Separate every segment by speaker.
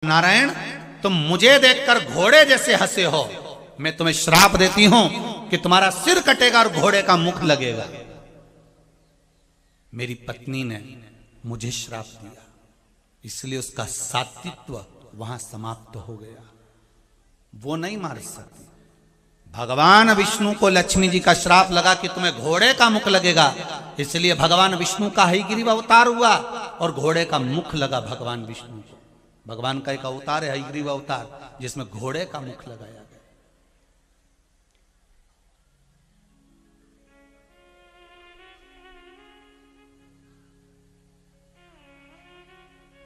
Speaker 1: नारायण, तुम मुझे देखकर घोड़े जैसे हंसे हो, मैं तुम्हें श्राप देती हूं कि तुम्हारा सिर कटेगा और घोड़े का मुख लगेगा। मेरी पत्नी ने मुझे श्राप दिया, इसलिए उसका सात्वित्व वहां समाप्त हो गया, वो नहीं मार सकती। भगवान विष्णु को लक्ष्मी जी का श्राप लगा कि तुम्हें घोड़े का मुख लगेगा, इसलिए भगवान विष्णु का हयग्रीव अवतार हुआ और घोड़े का मुख लगा भगवान विष्णु को। भगवान का एक अवतार है हयग्रीव अवतार, जिसमें घोड़े का मुख लगाया गया।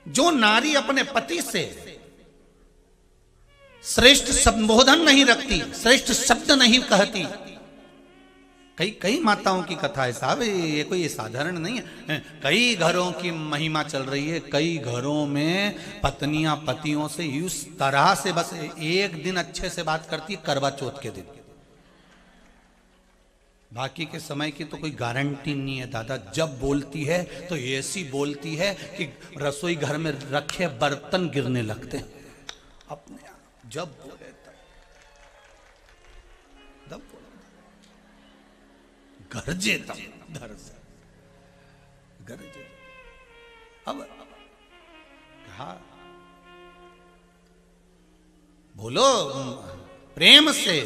Speaker 1: जो नारी अपने पति से श्रेष्ठ संबोधन नहीं रखती, श्रेष्ठ शब्द नहीं कहती, कई माताओं की कथा है साहब, ये कोई साधारण नहीं है। कई घरों की महिमा चल रही है, कई घरों में पत्नियां पतियों से इस तरह से बस एक दिन अच्छे से बात करती है, करवा चौथ के दिन, बाकी के समय की तो कोई गारंटी नहीं है दादा। जब बोलती है तो ऐसी बोलती है कि रसोई घर में रखे बर्तन गिरने लगते हैं अपने आप, जब बोले तब गरजे तब धर से गरजे। अब कहा बोलो प्रेम से,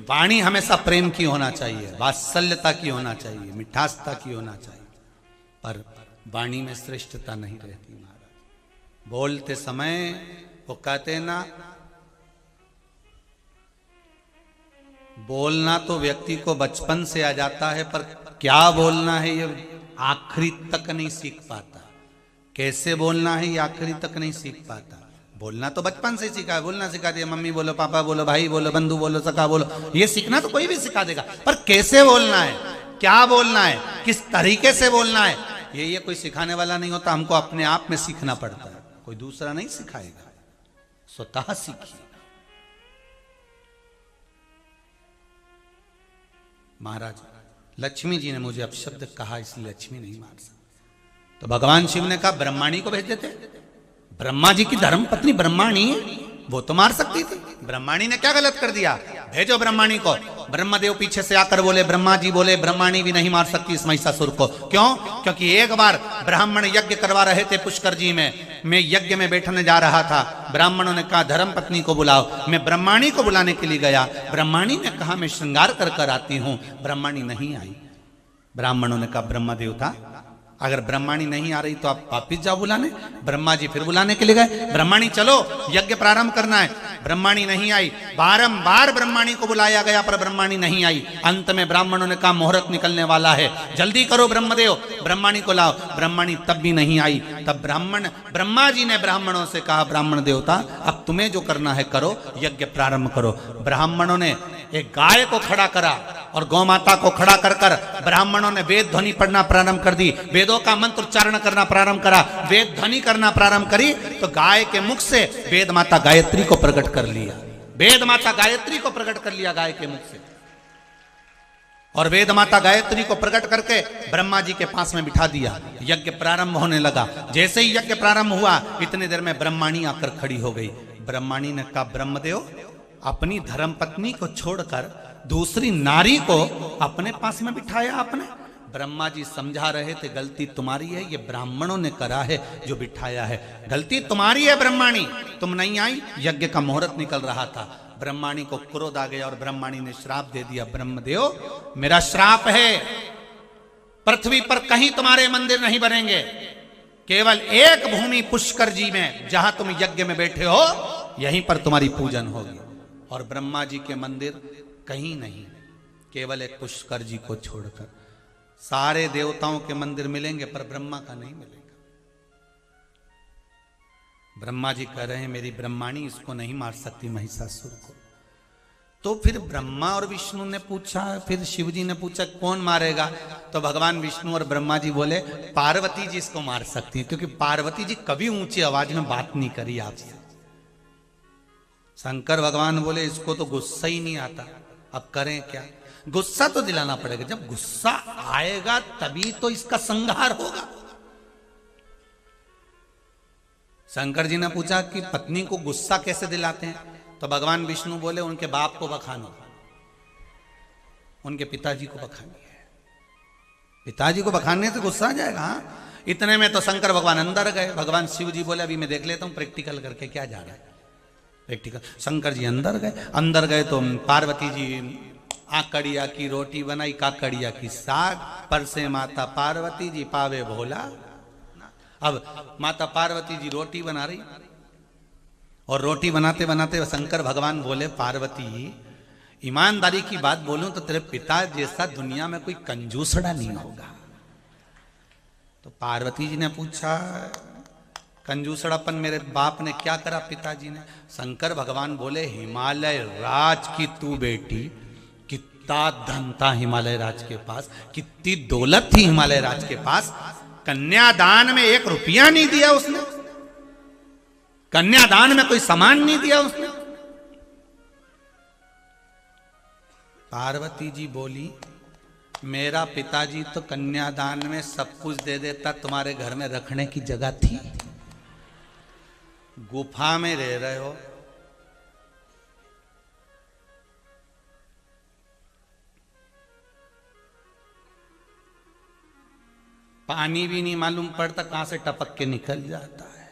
Speaker 1: वाणी हमेशा प्रेम की होना चाहिए, वात्सल्यता की होना चाहिए, मिठासता की होना चाहिए, पर वाणी में श्रेष्ठता नहीं रहती महाराज। बोलते समय वो कहते ना, बोलना तो व्यक्ति को बचपन से आ जाता है, पर क्या बोलना है ये आखिरी तक नहीं सीख पाता। कैसे बोलना है ये आखिरी तक नहीं सीख पाता। बोलना तो बचपन से सीखा है, बोलना सिखा दिया, मम्मी बोलो, पापा बोलो, भाई बोलो, बंधु बोलो, सखा बोलो, ये सीखना तो कोई भी सिखा देगा, पर कैसे बोलना है, क्या बोलना है, किस तरीके से बोलना है, ये कोई सिखाने वाला नहीं होता। हमको अपने आप में सीखना पड़ता है, कोई दूसरा नहीं सिखाएगा, स्वतः सीखिए। महाराज लक्ष्मी जी ने मुझे अपशब्द कहा, इसलिए लक्ष्मी नहीं मार सकती। तो भगवान शिव ने कहा ब्रह्माणी को भेज देते। ब्रह्मा जी की धर्म पत्नी ब्रह्माणी, वो तो मार सकती थी। ब्रह्माणी ने क्या गलत कर दिया, भेजो ब्रह्माणी को। ब्रह्मदेव पीछे से आकर बोले, ब्रह्मा जी बोले ब्रह्माणी भी नहीं मार सकती इस महिषासुर को। क्यों? क्योंकि एक बार ब्राह्मण यज्ञ करवा रहे थे पुष्कर जी में, मैं यज्ञ में बैठने जा रहा था, ब्राह्मणों ने कहा धर्म पत्नी को बुलाओ, मैं ब्रह्माणी को बुलाने के लिए गया, ब्रह्माणी ने कहा मैं श्रृंगार कर कर आती हूं, ब्रह्माणी नहीं आई। ब्राह्मणों ने कहा ब्रह्मा देवता अगर ब्रह्माणी नहीं आ रही तो आप वापिस जाओ बुलाने। ब्रह्मा जी फिर बुलाने के लिए गए, ब्रह्माणी चलो यज्ञ प्रारंभ करना है। ब्रह्माणी नहीं आई, बारंबार ब्रह्माणी को बुलाया गया पर ब्रह्माणी नहीं आई। अंत में ब्राह्मणों ने कहा मुहूर्त निकलने वाला है, जल्दी करो ब्रह्मदेव, ब्रह्माणी को लाओ। ब्रह्माणी तब भी नहीं आई। तब ब्रह्मा जी ने ब्राह्मणों से कहा ब्राह्मण देवता अब तुम्हें जो करना है करो, यज्ञ प्रारंभ करो। ब्राह्मणों ने एक गाय को खड़ा करा और गौ माता को खड़ा कर कर ब्राह्मणों ने वेद ध्वनि पढ़ना प्रारंभ कर दी, वेदों का मंत्र उच्चारण करना प्रारंभ करा, वेद ध्वनि करना प्रारंभ करी तो गाय के मुख से वेद माता गायत्री को प्रकट कर लिया। वेद माता गायत्री को प्रकट कर लिया गाय के मुख से, और वेद माता गायत्री को प्रकट करके ब्रह्मा जी के पास में बिठा दिया। यज्ञ प्रारंभ होने लगा। जैसे ही यज्ञ प्रारंभ हुआ इतनी देर में ब्रह्माणी आकर खड़ी हो गई। ब्रह्माणी ने कहा ब्रह्मदेव अपनी धर्मपत्नी को छोड़कर दूसरी नारी को अपने पास में बिठाया आपने। ब्रह्मा जी समझा रहे थे गलती तुम्हारी है, ये ब्राह्मणों ने करा है जो बिठाया है, गलती तुम्हारी है ब्रह्माणी, तुम नहीं आई, यज्ञ का मुहूर्त निकल रहा था। ब्रह्माणी को क्रोध आ गया और ब्रह्माणी ने श्राप दे दिया, ब्रह्मदेव मेरा श्राप है, पृथ्वी पर कहीं तुम्हारे मंदिर नहीं बनेंगे, केवल एक भूमि पुष्कर जी में जहां तुम यज्ञ में बैठे हो यहीं पर तुम्हारी पूजन होगी, और ब्रह्मा जी के मंदिर कहीं नहीं, केवल एक पुष्कर जी को छोड़कर सारे देवताओं के मंदिर मिलेंगे पर ब्रह्मा का नहीं मिलेगा। ब्रह्मा जी कह रहे हैं मेरी ब्रह्माणी इसको नहीं मार सकती महिषासुर को। तो फिर ब्रह्मा और विष्णु ने पूछा, फिर शिव जी ने पूछा कौन मारेगा? तो भगवान विष्णु और ब्रह्मा जी बोले पार्वती जी इसको मार सकती हैं, क्योंकि पार्वती जी कभी ऊंची आवाज में बात नहीं करी आपसे। शंकर भगवान बोले इसको तो गुस्सा ही नहीं आता, अब करें क्या? गुस्सा तो दिलाना पड़ेगा, जब गुस्सा आएगा तभी तो इसका संहार होगा। शंकर जी ने पूछा कि पत्नी को गुस्सा कैसे दिलाते हैं? तो भगवान विष्णु बोले उनके बाप को बखानो, उनके पिताजी को बखानी है। पिताजी को बखाने से गुस्सा आ जाएगा। हाँ, इतने में तो शंकर भगवान अंदर गए। भगवान शिव जी बोले अभी मैं देख लेता हूं प्रैक्टिकल करके क्या जा रहा है। प्रैक्टिकल शंकर जी अंदर गए तो पार्वती जी आकड़िया की रोटी बनाई, काकड़िया की साग, पर से माता पार्वती जी पावे भोला। अब माता पार्वती जी रोटी बना रही और रोटी बनाते बनाते शंकर भगवान बोले पार्वती ईमानदारी की बात बोलूं तो तेरे पिता जैसा दुनिया में कोई कंजूसड़ा नहीं होगा। तो पार्वती जी ने पूछा कंजूसड़ापन मेरे बाप ने क्या करा पिताजी ने? शंकर भगवान बोले हिमालय राज की तू बेटी, कितना धन था हिमालय राज के पास, कितनी दौलत थी हिमालय राज के पास, कन्यादान में 1 रुपया नहीं दिया उसने, कन्यादान में कोई सामान नहीं दिया उसने। पार्वती जी बोली मेरा पिताजी तो कन्यादान में सब कुछ दे देता, तुम्हारे घर में रखने की जगह थी? गुफा में रह रहे हो, पानी भी नहीं मालूम पड़ता कहां से टपक के निकल जाता है।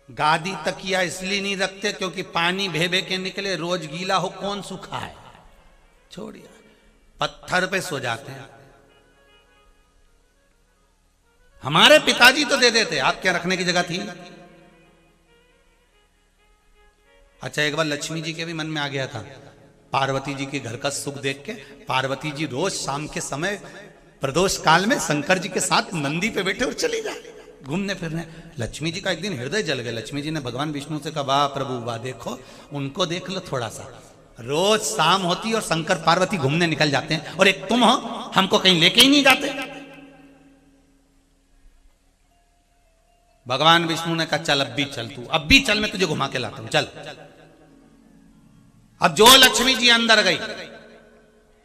Speaker 1: गादी तकिया इसलिए नहीं रखते क्योंकि पानी भे के निकले, रोज गीला हो कौन सूखा है, छोड़िए पत्थर पे सो जाते हैं। हमारे पिताजी तो दे देते, आप क्या रखने की जगह थी? अच्छा एक बार लक्ष्मी जी के भी मन में आ गया था, पार्वती जी के घर का सुख देख के पार्वती जी रोज शाम के समय प्रदोष काल में शंकर जी के साथ नंदी पे बैठे और चली जाए घूमने फिरने। लक्ष्मी जी का एक दिन हृदय जल गया। लक्ष्मी जी ने भगवान विष्णु से कहा वाह प्रभु वाह, देखो उनको देख लो थोड़ा सा, रोज शाम होती और शंकर पार्वती घूमने निकल जाते हैं और एक तुम हो हमको कहीं लेके ही नहीं जाते। भगवान विष्णु ने कहा चल अब भी चल, तू अब भी चल, मैं तुझे घुमा के लाता हूं, चल। अब जो लक्ष्मी जी अंदर गई,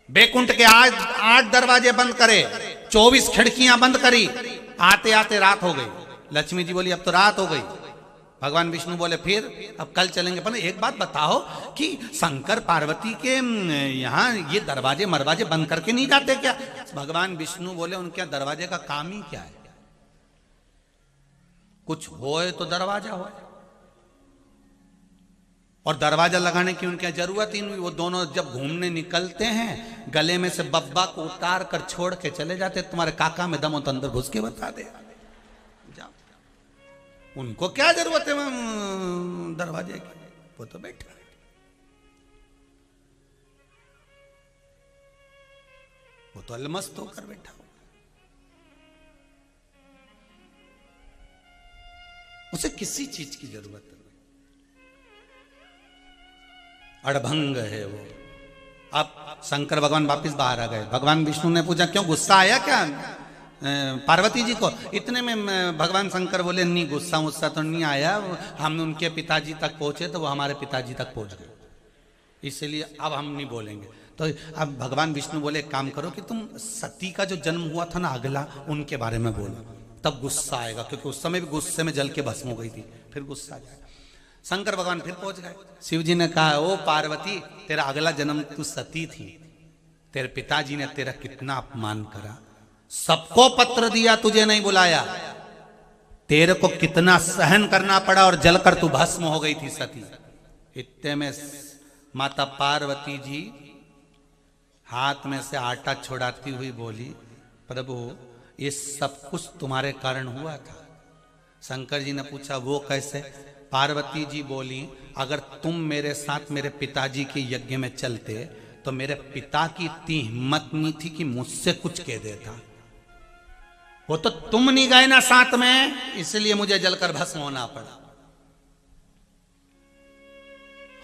Speaker 1: बैकुंठ के आज 8 दरवाजे बंद करे, 24 खिड़कियां बंद करी, आते आते रात हो गई। लक्ष्मी जी बोली अब तो रात हो गई। भगवान विष्णु बोले फिर अब कल चलेंगे। पर एक बात बताओ कि शंकर पार्वती के यहाँ ये दरवाजे मरवाजे बंद करके नहीं जाते क्या? भगवान विष्णु बोले उनके दरवाजे का काम ही क्या है, कुछ होए तो दरवाजा हो, और दरवाजा लगाने की उनकी जरूरत ही नहीं। वो दोनों जब घूमने निकलते हैं गले में से बब्बा को उतार कर छोड़ के चले जाते, तुम्हारे काका में दम हो तो अंदर घुस के बता दे, जाओ। उनको क्या जरूरत है दरवाजे की, वो तो बैठा, वो तो अलमस्त होकर बैठा हो, उसे किसी चीज की जरूरत नहीं। अड़भंग है वो। अब शंकर भगवान वापिस बाहर आ गए। भगवान विष्णु ने पूछा क्यों गुस्सा आया क्या पार्वती जी को? इतने में भगवान शंकर बोले नहीं गुस्सा तो नहीं आया, हम उनके पिताजी तक पहुंचे तो वो हमारे पिताजी तक पहुंच गए, इसलिए अब हम नहीं बोलेंगे। तो अब भगवान विष्णु बोले काम करो कि तुम सती का जो जन्म हुआ था ना अगला, उनके बारे में बोलो, तब गुस्सा आएगा, क्योंकि उस समय भी गुस्से में जल के भस्म हो गई थी, फिर गुस्सा आ जाएगा। शंकर भगवान फिर पहुंच गए। शिव जी ने कहा ओ पार्वती तेरा अगला जन्म तू सती थी, तेरे पिताजी ने तेरा कितना अपमान करा, सबको पत्र दिया तुझे नहीं बुलाया, तेरे को कितना सहन करना पड़ा और जलकर तू भस्म हो गई थी सती। इतने में माता पार्वती जी हाथ में से आटा छोड़ाती हुई बोली प्रभु ये सब कुछ तुम्हारे कारण हुआ था। शंकर जी ने पूछा वो कैसे? पार्वती जी बोली अगर तुम मेरे साथ मेरे पिताजी के यज्ञ में चलते तो मेरे पिता की इतनी हिम्मत नहीं थी कि मुझसे कुछ कह देता, वो तो तुम नहीं गए ना साथ में, इसलिए मुझे जलकर भस्म होना पड़ा।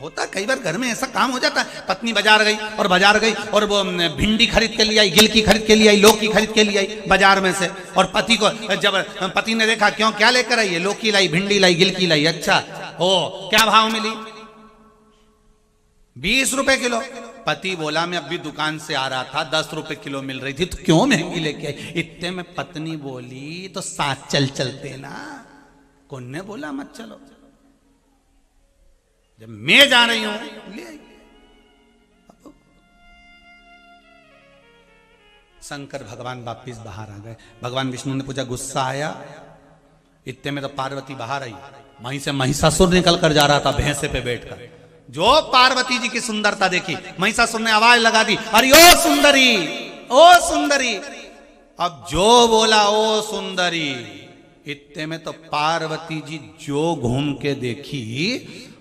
Speaker 1: होता कई बार घर में ऐसा काम हो जाता है, पत्नी बाजार गई और वो भिंडी खरीद के लिए आई, गिलकी खरीद के लिए आई, लौकी खरीद के लिए आई बाजार में से, और पति को जब पति ने देखा क्यों क्या लेकर आई है, लौकी लाई, भिंडी लाई, गिलकी लाई, अच्छा ओ क्या भाव मिली? 20 रुपए किलो। पति बोला मैं अभी दुकान से आ रहा था, 10 रुपए किलो मिल रही थी, तो क्यों महंगी लेके आई? इतने में पत्नी बोली तो साथ चलते ना। कौन ने बोला मत चलो? जब मैं जा रही हूं ले आई। शंकर भगवान वापिस बाहर आ गए। भगवान विष्णु ने पूछा, गुस्सा आया? इतने में तो पार्वती बाहर आई। वहीं से महिषासुर निकल कर जा रहा था भैंसे पे बैठकर। जो पार्वती जी की सुंदरता देखी, महिषासुर ने आवाज लगा दी, अरे ओ सुंदरी, ओ सुंदरी। अब जो बोला ओ सुंदरी, इतने में तो पार्वती जी जो घूम के देखी,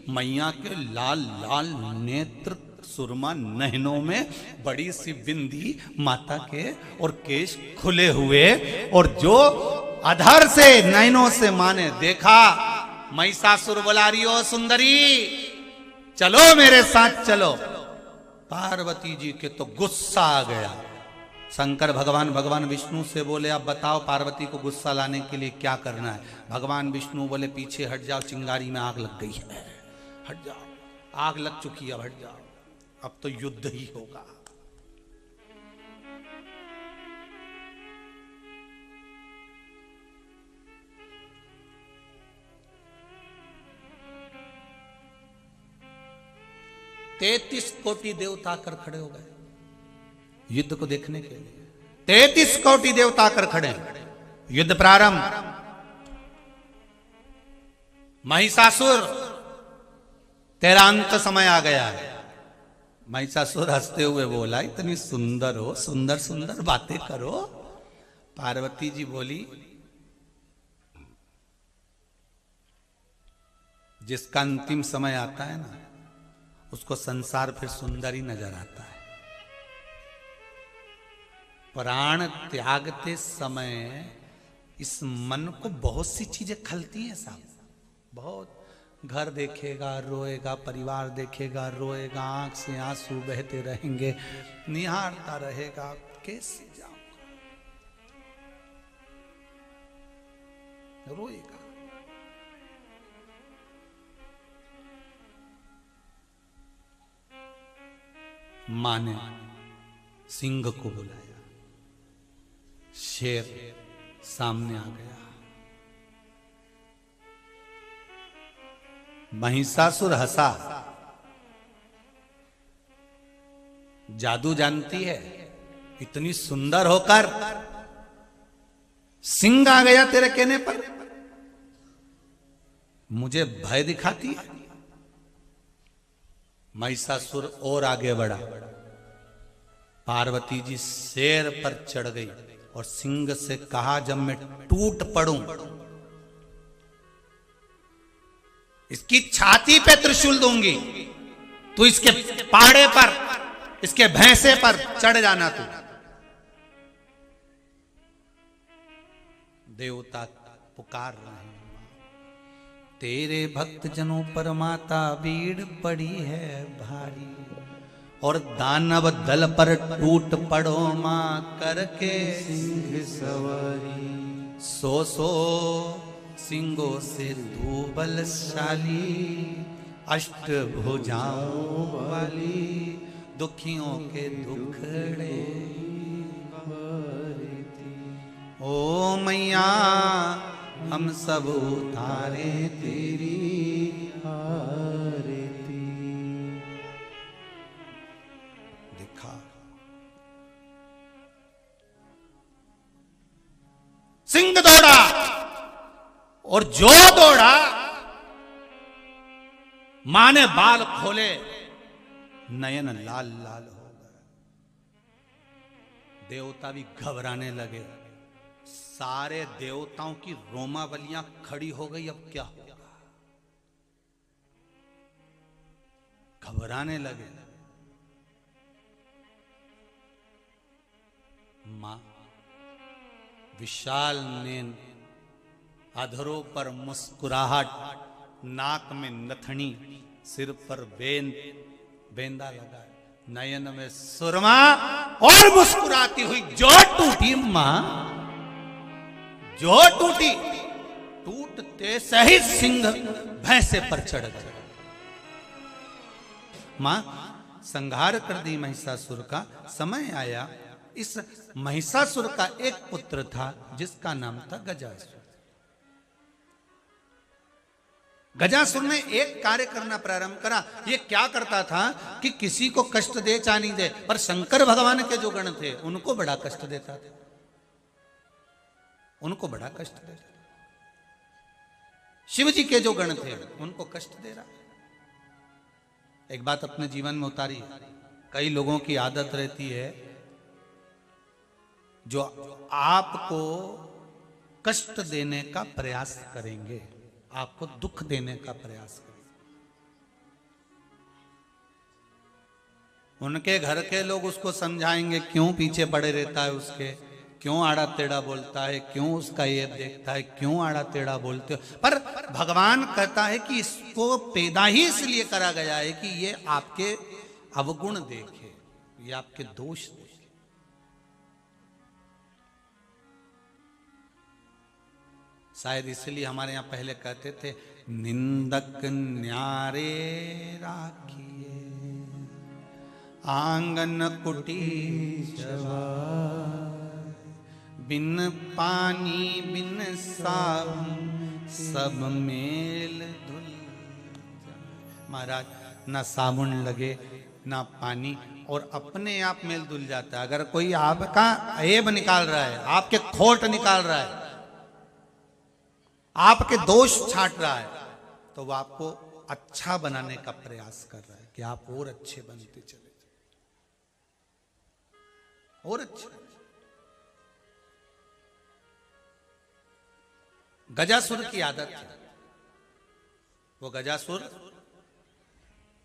Speaker 1: मैया के लाल लाल नेत्र, सुरमा नहनों में बड़ी सी बिंदी माता के, और केश खुले हुए, और जो अधर से नैनों से माँ ने देखा, महिषासुर बोला, रही हो सुंदरी, चलो मेरे साथ चलो। पार्वती जी के तो गुस्सा आ गया। शंकर भगवान विष्णु से बोले, अब बताओ पार्वती को गुस्सा लाने के लिए क्या करना है? भगवान विष्णु बोले, पीछे हट जाओ, चिंगारी में आग लग गई है, हट जाओ, आग लग चुकी है, हट जाओ, अब तो युद्ध ही होगा। तैतीस कोटि देवता आकर खड़े हो गए युद्ध को देखने के लिए। 33 कोटि देवता आकर खड़े। युद्ध प्रारंभ। महिषासुर, तेरा अंत समय आ गया है। महिषासुर हंसते हुए बोला, इतनी सुंदर हो, सुंदर सुंदर बातें करो। पार्वती जी बोली, जिसका अंतिम समय आता है ना, उसको संसार फिर सुंदर ही नजर आता है। प्राण त्यागते समय इस मन को बहुत सी चीजें खलती हैं साहब। बहुत, घर देखेगा रोएगा, परिवार देखेगा रोएगा, आंख से आंसू बहते रहेंगे, निहारता रहेगा, कैसे जाऊंगा, रोएगा। मां ने सिंह को बुलाया, शेर सामने आ गया। महिषासुर हंसा। जादू जानती है, इतनी सुंदर होकर सिंह आ गया तेरे कहने पर, मुझे भय दिखाती है। महिषासुर और आगे बढ़ा। पार्वती जी शेर पर चढ़ गई और सिंह से कहा, जब मैं टूट पड़ूं, इसकी छाती पे त्रिशूल दूंगी, तू इसके पाड़े पर, इसके भैंसे पर चढ़ जाना। तू देवता पुकार रहे हैं, तेरे भक्त जनों पर माता भीड़ पड़ी है भारी, और दानव दल पर टूट पड़ो मां करके सिंह सवारी। सो सिंगों से तू बलशाली, अष्ट भुजाओं वाली, दुखियों के दुखड़े ओ मैया, हम सब उतारे तेरी आरती। दिखा सिंह दौड़ा, और जो दौड़ा, मां ने बाल खोले, नयन लाल लाल हो गए। देवता भी घबराने लगे। सारे देवताओं की रोमावलियां खड़ी हो गई। अब क्या होगा? घबराने लगे। मां विशाल नैन, अधरों पर मुस्कुराहट, नाक में नथनी, सिर पर बेंदा लगा, नयन में सुरमा, और मुस्कुराती हुई जो टूटी मां, जो टूटी, टूटते सही सिंह भैंसे पर चढ़ गया। मां संहार कर दी महिषासुर का। समय आया, इस महिषासुर का एक पुत्र था जिसका नाम था गजासुर। गजासुर ने एक कार्य करना प्रारंभ करा। ये क्या करता था कि किसी को कष्ट दे चाहे नहीं दे, पर शंकर भगवान के जो गण थे उनको बड़ा कष्ट देता था, उनको बड़ा कष्ट देता था। शिव जी के जो गण थे उनको कष्ट दे रहा। एक बात अपने जीवन में उतारी, कई लोगों की आदत रहती है जो आपको कष्ट देने का प्रयास करेंगे, आपको दुख देने का प्रयास करेंगे। उनके घर के लोग उसको समझाएंगे क्यों पीछे पड़े रहता है उसके, क्यों आड़ा टेढ़ा बोलता है, क्यों उसका ये देखता है, क्यों आड़ा टेढ़ा बोलते हो। पर भगवान कहता है कि इसको पैदा ही इसलिए करा गया है कि ये आपके अवगुण देखे, ये आपके दोष देखे। शायद इसलिए हमारे यहां पहले कहते थे, निंदक न्यारे राखिए आंगन कुटी बिन पानी बिन साबुन सब मेल धुल। महाराज, ना साबुन लगे ना पानी, और अपने आप मेल धुल जाता है। अगर कोई आपका ऐब निकाल रहा है, आपके खोट निकाल रहा है, आपके दोष छांट रहा है, तो वो आपको अच्छा बनाने का प्रयास कर रहा है कि आप और अच्छे बनते चले जाए, और अच्छे। गजासुर की आदत है, वो गजासुर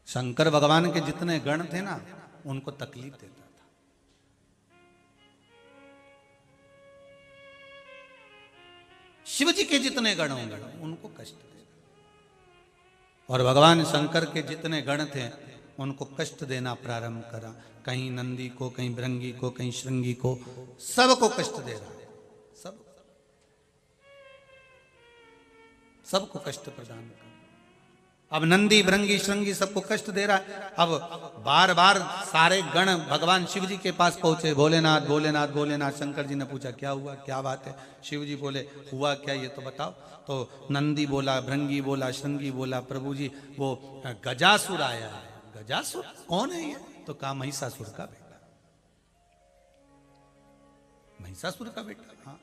Speaker 1: शंकर भगवान के जितने गण थे ना उनको तकलीफ देता था। शिव जी के जितने गण होंगे उनको कष्ट देता, और भगवान शंकर के जितने गण थे उनको कष्ट देना प्रारंभ करा। कहीं नंदी को, कहीं भृंगी को, कहीं श्रृंगी को, सबको कष्ट दे रहा है, सबको कष्ट प्रदान कर। अब नंदी भृंगी श्रृंगी सबको कष्ट दे रहा है। अब बार बार सारे गण भगवान शिव जी के पास पहुंचे, भोलेनाथ भोलेनाथ भोलेनाथ। शंकर जी ने पूछा क्या हुआ, क्या बात है। शिव जी बोले हुआ क्या ये तो बताओ। तो नंदी बोला, भृंगी बोला, श्रृंगी बोला, प्रभु जी वो गजासुर आया है। गजासुर कौन है ये? तो कहा महिषासुर का बेटा, महिषासुर का बेटा, हाँ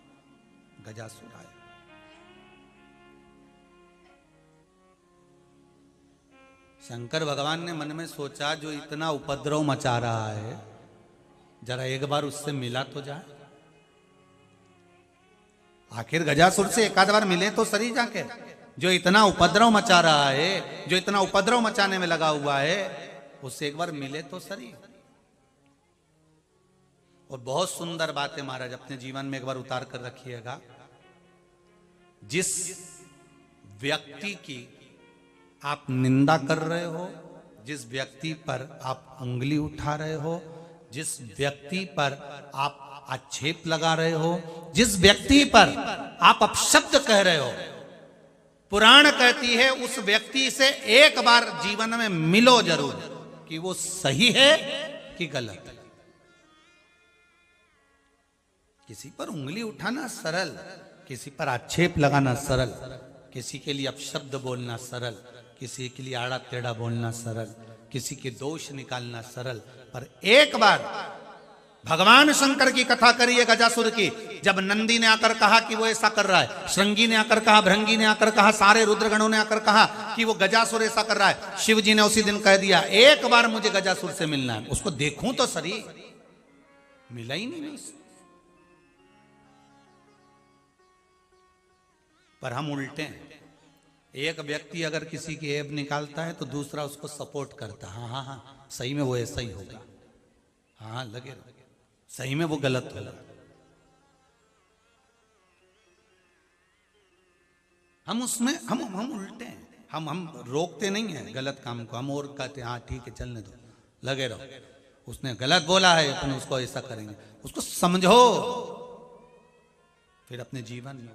Speaker 1: गजासुर आया। शंकर भगवान ने मन में सोचा जो इतना उपद्रव मचा रहा है, जरा एक बार उससे मिला तो जाए। आखिर गजासुर से एक आध बार मिले तो सही जाके। जो इतना उपद्रव मचा रहा है, जो इतना उपद्रव मचाने में लगा हुआ है, उससे एक बार मिले तो सही। और बहुत सुंदर बात है महाराज, अपने जीवन में एक बार उतार कर रखिएगा। जिस व्यक्ति की आप निंदा कर रहे हो, जिस व्यक्ति पर आप उंगली उठा रहे हो, जिस व्यक्ति पर आप आक्षेप लगा रहे हो, जिस व्यक्ति पर आप अपशब्द कह रहे हो, पुराण कहती है उस व्यक्ति से एक बार जीवन में मिलो जरूर कि वो सही है कि गलत है। किसी पर उंगली उठाना सरल, किसी पर आक्षेप लगाना सरल, किसी के लिए अपशब्द बोलना सरल, किसी के लिए आड़ा टेढ़ा बोलना सरल, किसी के दोष निकालना सरल। पर एक बार भगवान शंकर की कथा करिए गजासुर की। जब नंदी ने आकर कहा कि वो ऐसा कर रहा है, श्रृंगी ने आकर कहा, भृंगी ने आकर कहा, सारे रुद्रगणों ने आकर कहा कि वो गजासुर ऐसा कर रहा है, शिव जी ने उसी दिन कह दिया एक बार मुझे गजासुर से मिलना है, उसको देखूं तो सही। मिला ही नहीं उससे। पर हम उल्टे हैं। एक व्यक्ति अगर किसी की ऐब निकालता है तो दूसरा उसको सपोर्ट करता है। हाँ हाँ सही में वो ऐसा ही होगा, हाँ लगे सही में वो गलत होगा। हम उसमें हम उल्टे हैं। हम रोकते नहीं हैं गलत काम को, हम और कहते हैं हाँ ठीक है चलने दो, लगे रहो, उसने गलत बोला है अपन उसको ऐसा करेंगे। उसको समझो, फिर अपने जीवन में।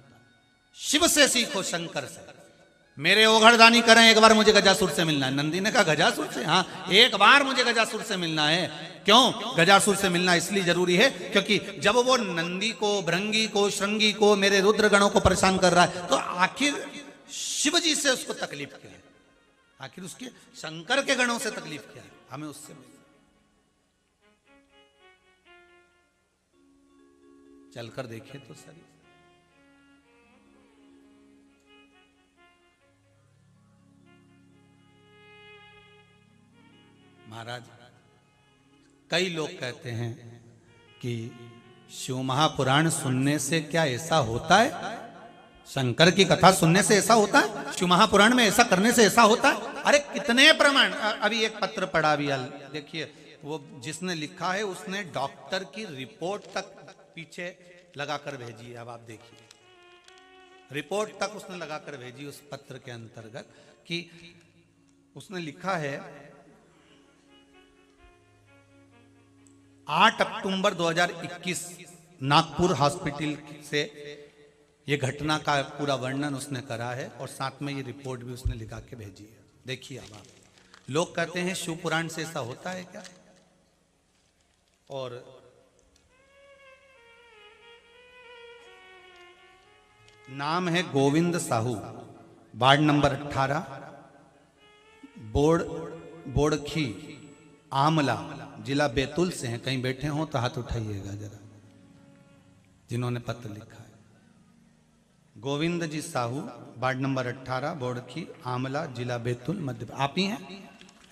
Speaker 1: शिव से सीखो, शंकर से। मेरे ओघड़दानी करें, एक बार मुझे गजासुर से मिलना है। नंदी ने कहा गजासुर से? हाँ, एक बार मुझे गजासुर से मिलना है। क्यों गजासुर से मिलना इसलिए जरूरी है क्योंकि जब वो नंदी को, भृंगी को, श्रृंगी को, मेरे रुद्र गणों को परेशान कर रहा है, तो आखिर शिव जी से उसको तकलीफ क्या है? आखिर उसके शंकर के गणों से तकलीफ क्या है? हमें उससे चलकर देखे तो सही। महाराज, कई लोग कहते हैं कि शिव महापुराण सुनने से क्या ऐसा होता है? शंकर की कथा सुनने से ऐसा होता है? शिव महापुराण में ऐसा करने से ऐसा होता है? अरे कितने प्रमाण। अभी एक पत्र पढ़ा भी, देखिए वो जिसने लिखा है उसने डॉक्टर की रिपोर्ट तक पीछे लगाकर भेजी है। अब आप देखिए, रिपोर्ट तक उसने लगाकर भेजी उस पत्र के अंतर्गत कि उसने लिखा है 8 अक्टूबर 2021 नागपुर हॉस्पिटल से ये घटना का पूरा वर्णन उसने करा है और साथ में ये रिपोर्ट भी उसने लिखा के भेजी है। देखिए अब आप, लोग कहते हैं शिव पुराण से ऐसा होता है क्या? और नाम है गोविंद साहू, वार्ड नंबर 18, बोड़खी, आमला, जिला बैतूल से हैं। कहीं बैठे हो तो हाथ उठाइएगा जरा, जिन्होंने पत्र लिखा है। गोविंद जी साहू, वार्ड नंबर 18, बोड़खी, आमला, जिला बैतूल, मध्य। आप ही हैं?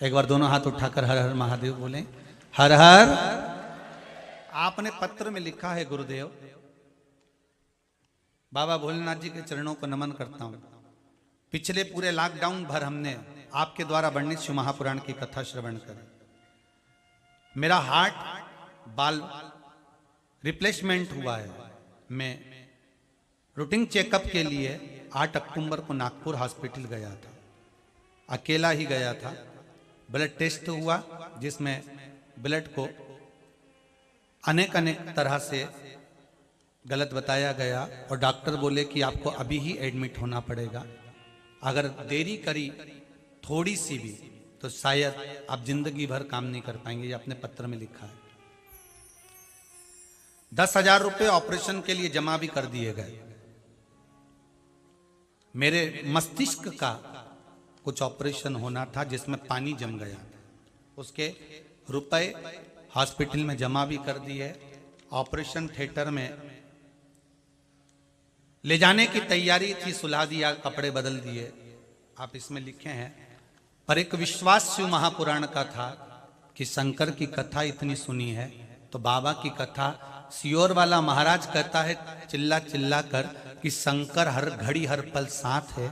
Speaker 1: एक बार दोनों हाथ उठाकर हर हर महादेव बोलें। हर हर। आपने पत्र में लिखा है, गुरुदेव बाबा भोलेनाथ जी के चरणों को नमन करता हूं। पिछले पूरे लॉकडाउन भर हमने आपके द्वारा वर्णित शिव महापुराण की कथा श्रवण करी। मेरा हार्ट बाल रिप्लेसमेंट हुआ है। मैं रूटीन चेकअप के लिए 8 अक्टूबर को नागपुर हॉस्पिटल गया था, अकेला ही गया था। ब्लड टेस्ट हुआ जिसमें ब्लड को अनेक तरह से गलत बताया गया और डॉक्टर बोले कि आपको अभी ही एडमिट होना पड़ेगा। अगर देरी करी थोड़ी सी भी तो शायद आप जिंदगी भर काम नहीं कर पाएंगे। ये अपने पत्र में लिखा है। 10,000 रुपए ऑपरेशन के लिए जमा भी कर दिए गए। मेरे मस्तिष्क का कुछ ऑपरेशन होना था जिसमें पानी जम गया, उसके रुपए हॉस्पिटल में जमा भी कर दिए। ऑपरेशन थिएटर में ले जाने की तैयारी थी, सुला दिया, कपड़े बदल दिए। आप इसमें लिखे हैं, पर एक विश्वास शिव महापुराण का था कि शंकर की कथा इतनी सुनी है तो बाबा की कथा। सियोर वाला महाराज कहता है चिल्ला चिल्ला कर कि शंकर हर घड़ी हर पल साथ है,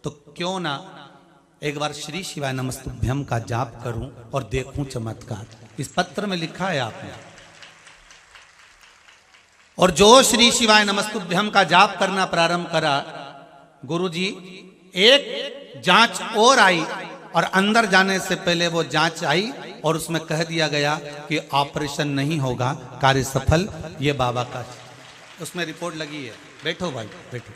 Speaker 1: तो क्यों ना एक बार श्री शिवाय नमस्तुभ्यम का जाप करूं और देखूं चमत्कार। इस पत्र में लिखा है आपने। और जो श्री शिवाय नमस्तुभ्यम का जाप करना प्रारंभ करा, गुरुजी एक जांच और आई और अंदर जाने से पहले वो जांच आई और उसमें कह दिया गया कि ऑपरेशन नहीं होगा, कार्य सफल। ये बाबा का उसमें रिपोर्ट लगी है। बैठो भाई बैठो।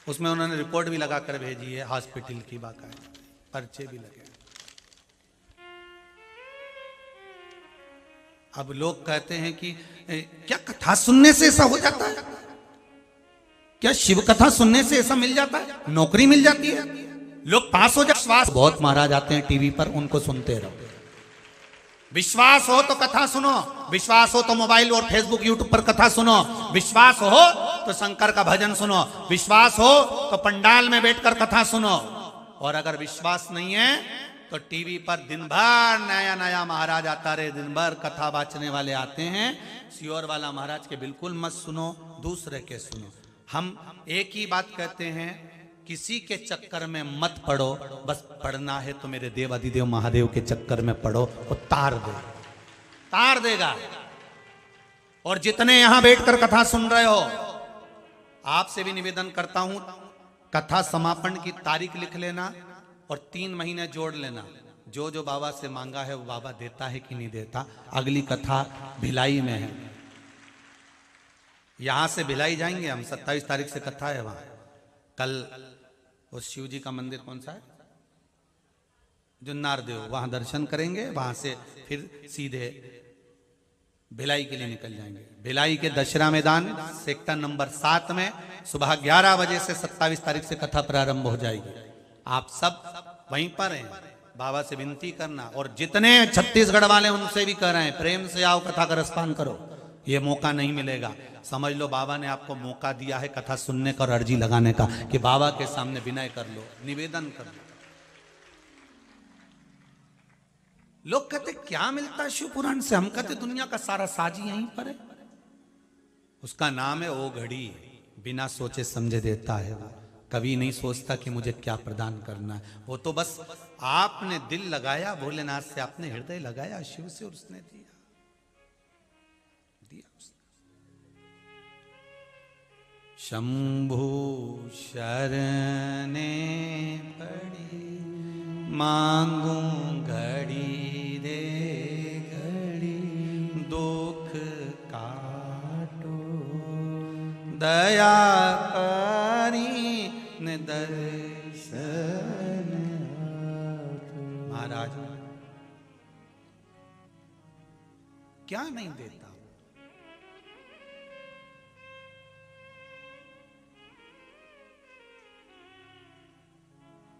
Speaker 1: उसमें उन्होंने रिपोर्ट भी लगा कर भेजी है हॉस्पिटल की, बाकायदा पर्चे भी लगे। अब लोग कहते हैं कि क्या कथा सुनने से ऐसा हो जाता है? क्या शिव कथा सुनने से ऐसा मिल जाता है? नौकरी मिल जाती है? लोग पास हो जाते? विश्वास बहुत महाराज आते हैं टीवी पर, उनको सुनते रहो। विश्वास हो तो कथा सुनो, विश्वास हो तो मोबाइल और फेसबुक यूट्यूब पर कथा सुनो, विश्वास हो तो शंकर का भजन सुनो, विश्वास हो तो पंडाल में बैठकर कथा सुनो। और अगर विश्वास नहीं है तो टीवी पर दिन भर नया नया महाराज आता रहे, दिन भर कथा बाचने वाले आते हैं। सियोर वाला महाराज के बिल्कुल मत सुनो, दूसरे के सुनो। हम एक ही बात कहते हैं, किसी के चक्कर में मत पड़ो, बस पढ़ना है तो मेरे देवाधिदेव महादेव के चक्कर में पढ़ो, वो तार देगा। और जितने यहां बैठकर कथा सुन रहे हो, आपसे भी निवेदन करता हूं, कथा समापन की तारीख लिख लेना और 3 महीने जोड़ लेना। जो जो बाबा से मांगा है वो बाबा देता है कि नहीं देता। अगली कथा भिलाई में है, यहां से भिलाई जाएंगे हम। 27 तारीख से कथा है वहां। कल उस शिव जी का मंदिर कौन सा है? जुन्नारदेव। वहां दर्शन करेंगे, वहां से फिर सीधे भिलाई के लिए निकल जाएंगे। भिलाई के दशहरा मैदान सेक्टर नंबर 7 में सुबह 11 बजे से 27 तारीख से कथा प्रारंभ हो जाएगी। आप सब वहीं पर हैं। बाबा से विनती करना, और जितने छत्तीसगढ़ वाले उनसे भी कह रहे हैं, प्रेम से आओ, कथा का रसपान करो। ये मौका नहीं मिलेगा। समझ लो बाबा ने आपको मौका दिया है कथा सुनने का और अर्जी लगाने का, कि बाबा के सामने विनय कर लो, निवेदन कर लो। लोग कहते क्या मिलता है शिव पुराण से? हम कहते दुनिया का सारा साज ही यहीं पर है। उसका नाम है ओ घड़ी, बिना सोचे समझे देता है वो। कभी नहीं सोचता कि मुझे क्या प्रदान करना है। वो तो बस आपने दिल लगाया भोलेनाथ से, आपने हृदय लगाया शिव से, और उसने दिया उसने। शंभु शरणे पड़ी मांगू घड़ी दे घड़ी, दुख काटो दया करी ने दर्शन। महाराज क्या नहीं देता?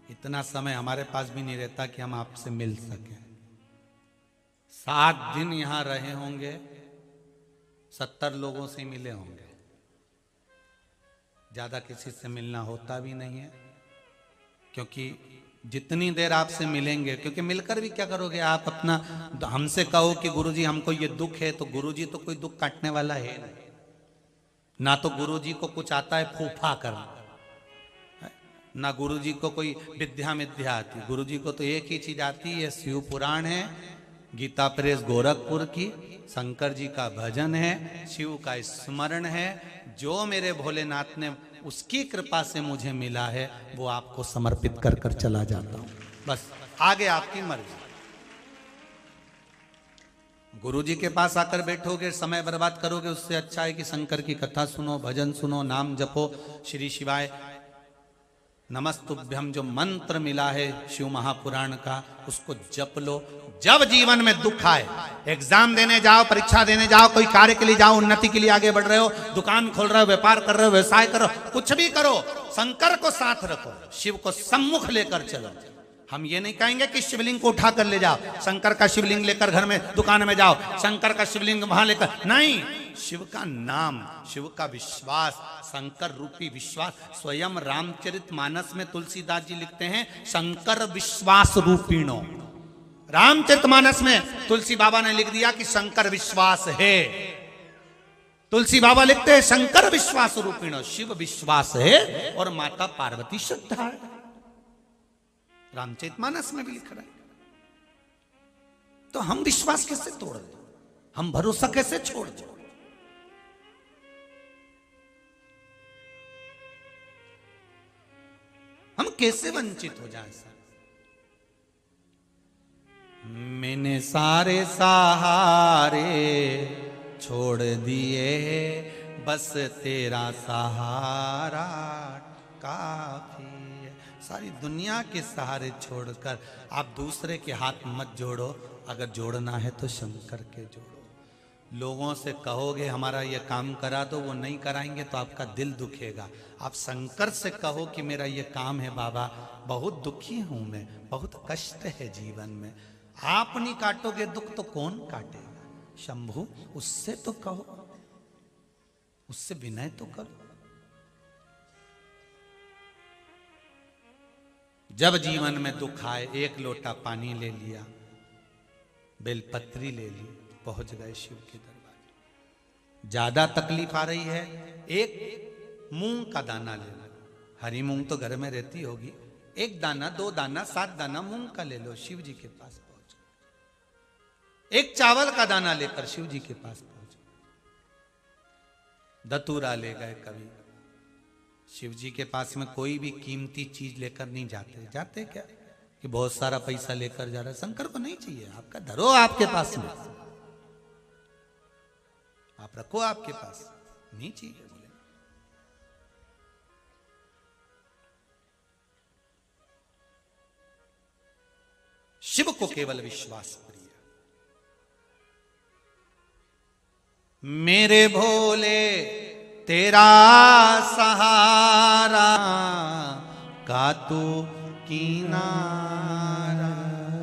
Speaker 1: इतना समय हमारे पास भी नहीं रहता कि हम आपसे मिल सकें। 7 दिन यहां रहे होंगे, 70 लोगों से मिले होंगे, ज्यादा किसी से मिलना होता भी नहीं है। क्योंकि जितनी देर आपसे मिलेंगे, क्योंकि मिलकर भी क्या करोगे आप? अपना हमसे कहो कि गुरुजी हमको ये दुख है, तो गुरुजी तो कोई दुख काटने वाला है नहीं। ना तो गुरुजी को कुछ आता है फूफा करना, ना गुरुजी को कोई विद्या आती। गुरुजी को तो एक ही चीज आती है, शिव पुराण है, गीता प्रेस गोरखपुर की, शंकर जी का भजन है, शिव का स्मरण है। जो मेरे भोलेनाथ ने उसकी कृपा से मुझे मिला है, वो आपको समर्पित कर कर चला जाता हूं। बस आगे आपकी मर्जी। गुरुजी के पास आकर बैठोगे, समय बर्बाद करोगे, उससे अच्छा है कि शंकर की कथा सुनो, भजन सुनो, नाम जपो, श्री शिवाय नमस्तुभ्यम जो मंत्र मिला है शिव महापुराण का, उसको जप लो। जब जीवन में दुख आए, एग्जाम देने जाओ, परीक्षा देने जाओ, कोई कार्य के लिए जाओ, उन्नति के लिए आगे बढ़ रहे हो, दुकान खोल रहे हो, व्यापार कर रहे हो, व्यवसाय करो, कुछ भी करो, शंकर को साथ रखो, शिव को सम्मुख लेकर चलो। हम ये नहीं कहेंगे कि शिवलिंग को उठा कर ले जाओ, शंकर का शिवलिंग लेकर घर में दुकान में जाओ, शंकर का शिवलिंग वहां लेकर, नहीं। शिव का नाम, शिव का विश्वास, शंकर रूपी विश्वास। स्वयं रामचरितमानस में तुलसीदास जी लिखते हैं, शंकर विश्वास रूपीणो। रामचरितमानस में तुलसी बाबा ने लिख दिया कि शंकर विश्वास है। तुलसी बाबा लिखते हैं शंकर विश्वास रूपीणो, शिव विश्वास है और माता पार्वती श्रद्धा है। रामचरितमानस में भी लिख रहा है। तो हम विश्वास कैसे तोड़ दें? हम भरोसा कैसे छोड़ दें? हम कैसे वंचित हो जाए? सर मैंने सारे सहारे छोड़ दिए, बस तेरा सहारा काफी है। सारी दुनिया के सहारे छोड़कर आप दूसरे के हाथ मत जोड़ो। अगर जोड़ना है तो शंकर के जोड़ो। लोगों से कहोगे हमारा ये काम करा दो, वो नहीं कराएंगे तो आपका दिल दुखेगा। आप शंकर से कहो कि मेरा ये काम है बाबा, बहुत दुखी हूं मैं, बहुत कष्ट है जीवन में। आप नहीं काटोगे दुख तो कौन काटेगा? शंभु उससे तो कहो, उससे विनय तो करो। जब जीवन में दुख आए, एक लोटा पानी ले लिया, बेलपत्री ले ली, पहुंच गए शिव के दरबार। ज्यादा तकलीफ आ रही है, एक मूंग का दाना लेना। हरी मूंग तो घर में रहती होगी, एक दाना, 2 दाना, 7 दाना मूंग का ले लो, शिव जी के पास पहुंच गए। एक चावल का दाना लेकर शिव जी के पास पहुंच गए। धतूरा ले गए कभी। शिव जी के पास में कोई भी कीमती चीज लेकर नहीं जाते। जाते क्या कि बहुत सारा पैसा लेकर जा रहा है? शंकर को नहीं चाहिए, आपका धरो आपके पास में, आप रखो आपके पास, नहीं चाहिए। बोले शिव को केवल विश्वास प्रिय। मेरे भोले तेरा सहारा का तू किनारा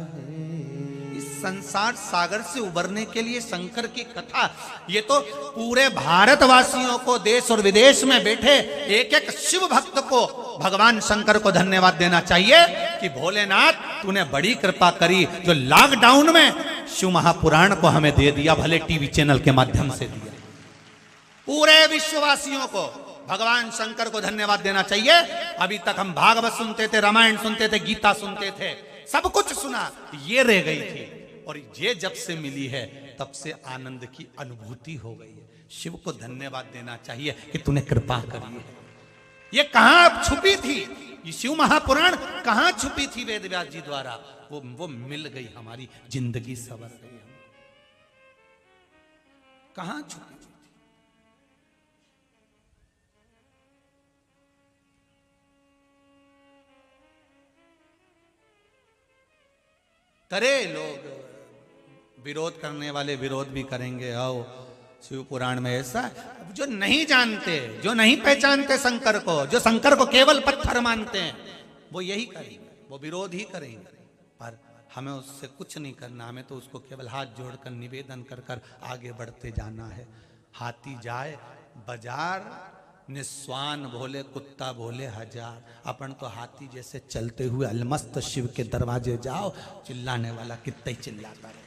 Speaker 1: है। इस संसार सागर से उबरने के लिए शंकर की कथा, ये तो पूरे भारतवासियों को, देश और विदेश में बैठे एक एक शिव भक्त को भगवान शंकर को धन्यवाद देना चाहिए कि भोलेनाथ तूने बड़ी कृपा करी, जो लॉकडाउन में शिव महापुराण को हमें दे दिया, भले टीवी चैनल के माध्यम से दिया। पूरे विश्ववासियों को भगवान शंकर को धन्यवाद देना चाहिए। अभी तक हम भागवत सुनते थे, रामायण सुनते थे, गीता सुनते थे, सब कुछ सुना, ये रह गई थी, और ये जब से मिली है तब से आनंद की अनुभूति हो गई है। शिव को धन्यवाद देना चाहिए कि तूने कृपा करी है। ये कहां छुपी थी, ये शिव महापुराण कहां छुपी थी वेद व्यास जी द्वारा, वो मिल गई, हमारी जिंदगी सवर गई। कहां छुपी थी? करे लोग, विरोध करने वाले विरोध भी करेंगे। आओ शिव पुराण में ऐसा, जो नहीं जानते, जो नहीं पहचानते शंकर को, जो शंकर को केवल पत्थर मानते हैं, वो यही करेंगे, वो विरोध ही करेंगे। पर हमें उससे कुछ नहीं करना, हमें तो उसको केवल हाथ जोड़कर निवेदन कर कर आगे बढ़ते जाना है। हाथी जाए बाजार, निस्वान भोले कुत्ता भोले हजार। अपन तो हाथी जैसे चलते हुए अलमस्त शिव के दरवाजे जाओ, चिल्लाने वाला कितना ही चिल्लाता रहे,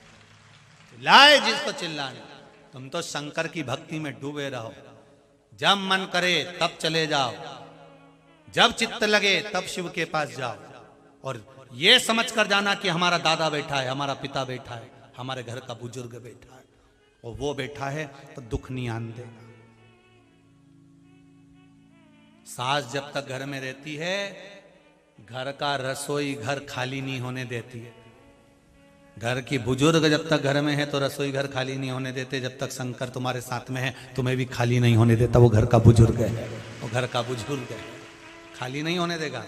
Speaker 1: चिल्लाए जिसको चिल्लाने। तुम तो शंकर की भक्ति में डूबे रहो, जब मन करे तब चले जाओ, जब चित्त लगे तब शिव के पास जाओ, और ये समझ कर जाना कि हमारा दादा बैठा है, हमारा पिता बैठा है, हमारे घर का बुजुर्ग बैठा है, और वो बैठा है तो दुख नहीं आने देगा। सास जब तक घर में रहती है, घर का रसोई घर खाली नहीं होने देती है। घर की बुजुर्ग जब तक घर में है तो रसोई घर खाली नहीं होने देते। जब तक शंकर तुम्हारे साथ में है, तुम्हें भी खाली नहीं होने देता। वो घर का बुजुर्ग है, वो घर का बुजुर्ग है, खाली नहीं होने देगा।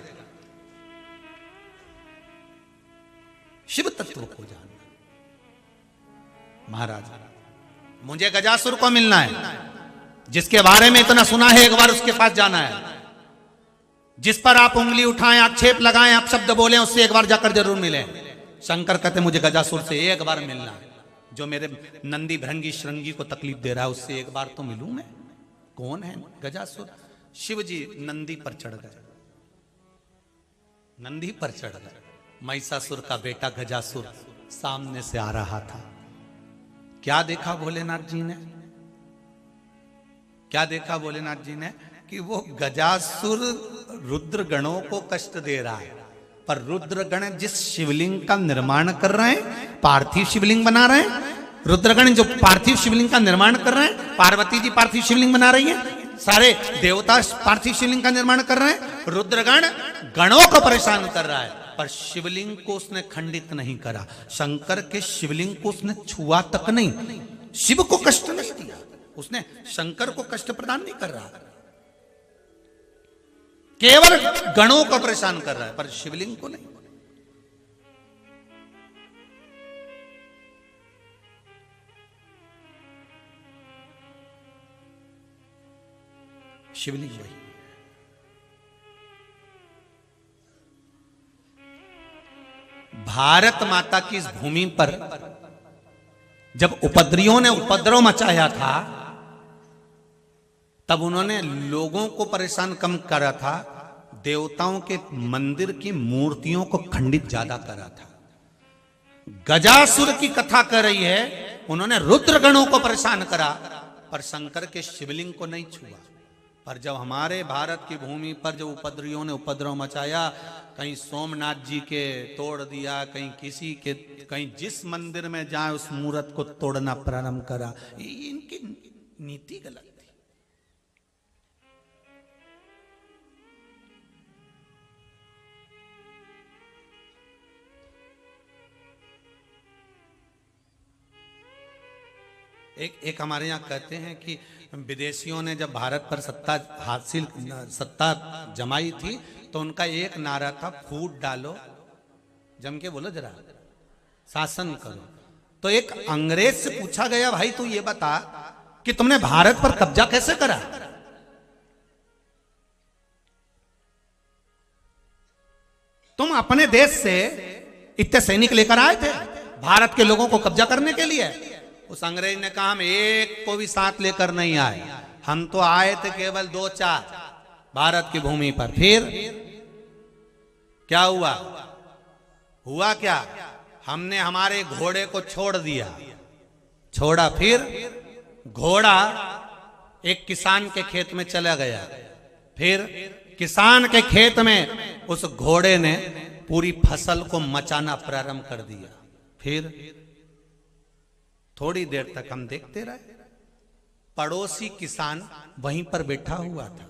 Speaker 1: शिव तत्व को जानना। महाराज, मुझे गजासुर को मिलना है, जिसके बारे में इतना सुना है, एक बार उसके पास जाना है। जिस पर आप उंगली उठाएं, आक्षेप लगाएं, आप शब्द बोलें, उससे एक बार जाकर जरूर मिलें। शंकर कहते मुझे गजासुर से एक बार मिलना है, जो मेरे नंदी भृंगी श्रृंगी को तकलीफ दे रहा है, उससे एक बार तो मिलूं मैं। कौन है गजासुर? शिव जी नंदी पर चढ़ गए, नंदी पर चढ़ गए। महिषासुर का बेटा गजासुर सामने से आ रहा था। क्या देखा भोलेनाथ जी ने? क्या देखा भोलेनाथ जी ने? कि वो गजासुर रुद्र गणों को कष्ट दे रहा है, पर रुद्र गण जिस शिवलिंग का निर्माण कर रहे हैं, पार्थिव शिवलिंग बना रहे हैं, रुद्रगण जो पार्थिव शिवलिंग का निर्माण कर रहे हैं, पार्वती जी पार्थिव शिवलिंग बना रही है, सारे देवता पार्थिव शिवलिंग का निर्माण कर रहे हैं, रुद्रगण गणों को परेशान कर रहा है, पर शिवलिंग को उसने खंडित नहीं करा। शंकर के शिवलिंग को उसने छुआ तक नहीं, शिव को कष्ट नहीं दिया, उसने शंकर को कष्ट प्रदान नहीं कर रहा, केवल गणों को परेशान कर रहा है, पर शिवलिंग को नहीं। शिवलिंग वही। भारत माता की इस भूमि पर जब उपद्रवियों ने उपद्रव मचाया था, तब उन्होंने लोगों को परेशान कम करा था, देवताओं के मंदिर की मूर्तियों को खंडित ज्यादा करा था। गजासुर की कथा कर रही है, उन्होंने रुद्रगणों को परेशान करा, पर शंकर के शिवलिंग को नहीं छुआ। पर जब हमारे भारत की भूमि पर जो उपद्रवियों ने उपद्रव मचाया, कहीं सोमनाथ जी के तोड़ दिया, कहीं किसी के, कहीं जिस मंदिर में जाए उस मूर्त को तोड़ना प्रारंभ करा, इनकी नीति गलत थी। एक हमारे यहाँ कहते हैं कि विदेशियों ने जब भारत पर सत्ता जमाई थी, तो उनका एक नारा था, फूट डालो, जम के बोलो जरा, शासन करो। तो एक अंग्रेज से पूछा गया, भाई तू ये बता कि तुमने भारत पर कब्जा कैसे करा? तुम अपने देश से इतने सैनिक लेकर आए थे भारत के लोगों को कब्जा करने के लिए? उस अंग्रेज ने कहा हम एक को भी साथ लेकर नहीं आए, हम तो आए थे केवल 2-4 भारत की भूमि पर। फिर क्या हुआ? हुआ क्या? हमने हमारे घोड़े को छोड़ दिया, छोड़ा, फिर घोड़ा एक किसान के खेत में चला गया। फिर किसान के खेत में उस घोड़े ने पूरी फसल को मचाना प्रारंभ कर दिया। फिर थोड़ी देर तक हम देखते रहे, पड़ोसी किसान वहीं पर बैठा हुआ था।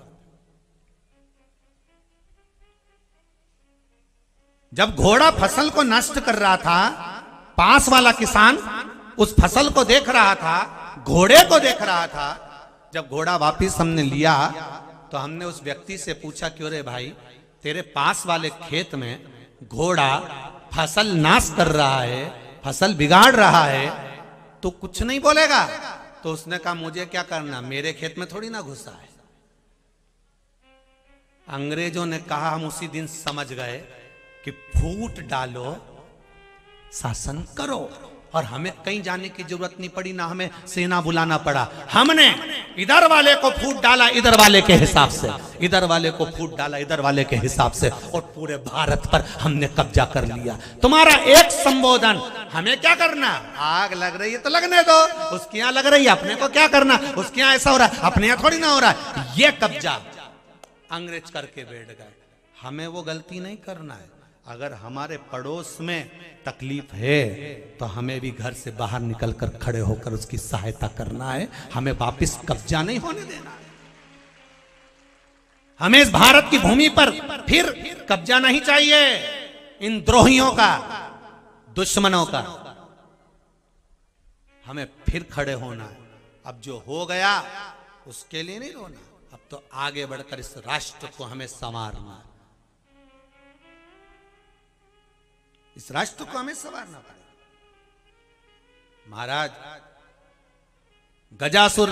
Speaker 1: जब घोड़ा फसल को नष्ट कर रहा था, पास वाला किसान उस फसल को देख रहा था, घोड़े को देख रहा था। जब घोड़ा वापिस हमने लिया तो हमने उस व्यक्ति से पूछा, क्यों रे भाई, तेरे पास वाले खेत में घोड़ा फसल नाश कर रहा है, फसल बिगाड़ रहा है, तो कुछ नहीं बोलेगा? तो उसने कहा मुझे क्या करना, मेरे खेत में थोड़ी ना घुसा है। अंग्रेजों ने कहा, हम उसी दिन समझ गए कि फूट डालो, शासन करो। और हमें कहीं जाने की जरूरत नहीं पड़ी, ना हमें सेना बुलाना पड़ा। हमने इधर वाले को फूट डाला इधर वाले के हिसाब से, इधर वाले को फूट डाला इधर वाले के हिसाब से, और पूरे भारत पर हमने कब्जा कर लिया। तुम्हारा एक संबोधन, हमें क्या करना? आग लग रही है तो लगने दो, उसके यहां लग रही है, अपने को क्या करना? उसके यहां ऐसा हो रहा है, अपने यहां थोड़ी ना हो रहा है। ये कब्जा अंग्रेज करके बैठ गए। हमें वो गलती नहीं करना है। अगर हमारे पड़ोस में तकलीफ है तो हमें भी घर से बाहर निकलकर खड़े होकर उसकी सहायता करना है। हमें वापस कब्जा नहीं होने देना है। हमें इस भारत की भूमि पर फिर कब्जा नहीं चाहिए, इन द्रोहियों का, दुश्मनों का। हमें फिर खड़े होना है। अब जो हो गया उसके लिए नहीं रोना, अब तो आगे बढ़कर इस राष्ट्र को हमें संवारना है। इस राष्ट्र को हमें संवारना पड़ेगा। महाराज, गजासुर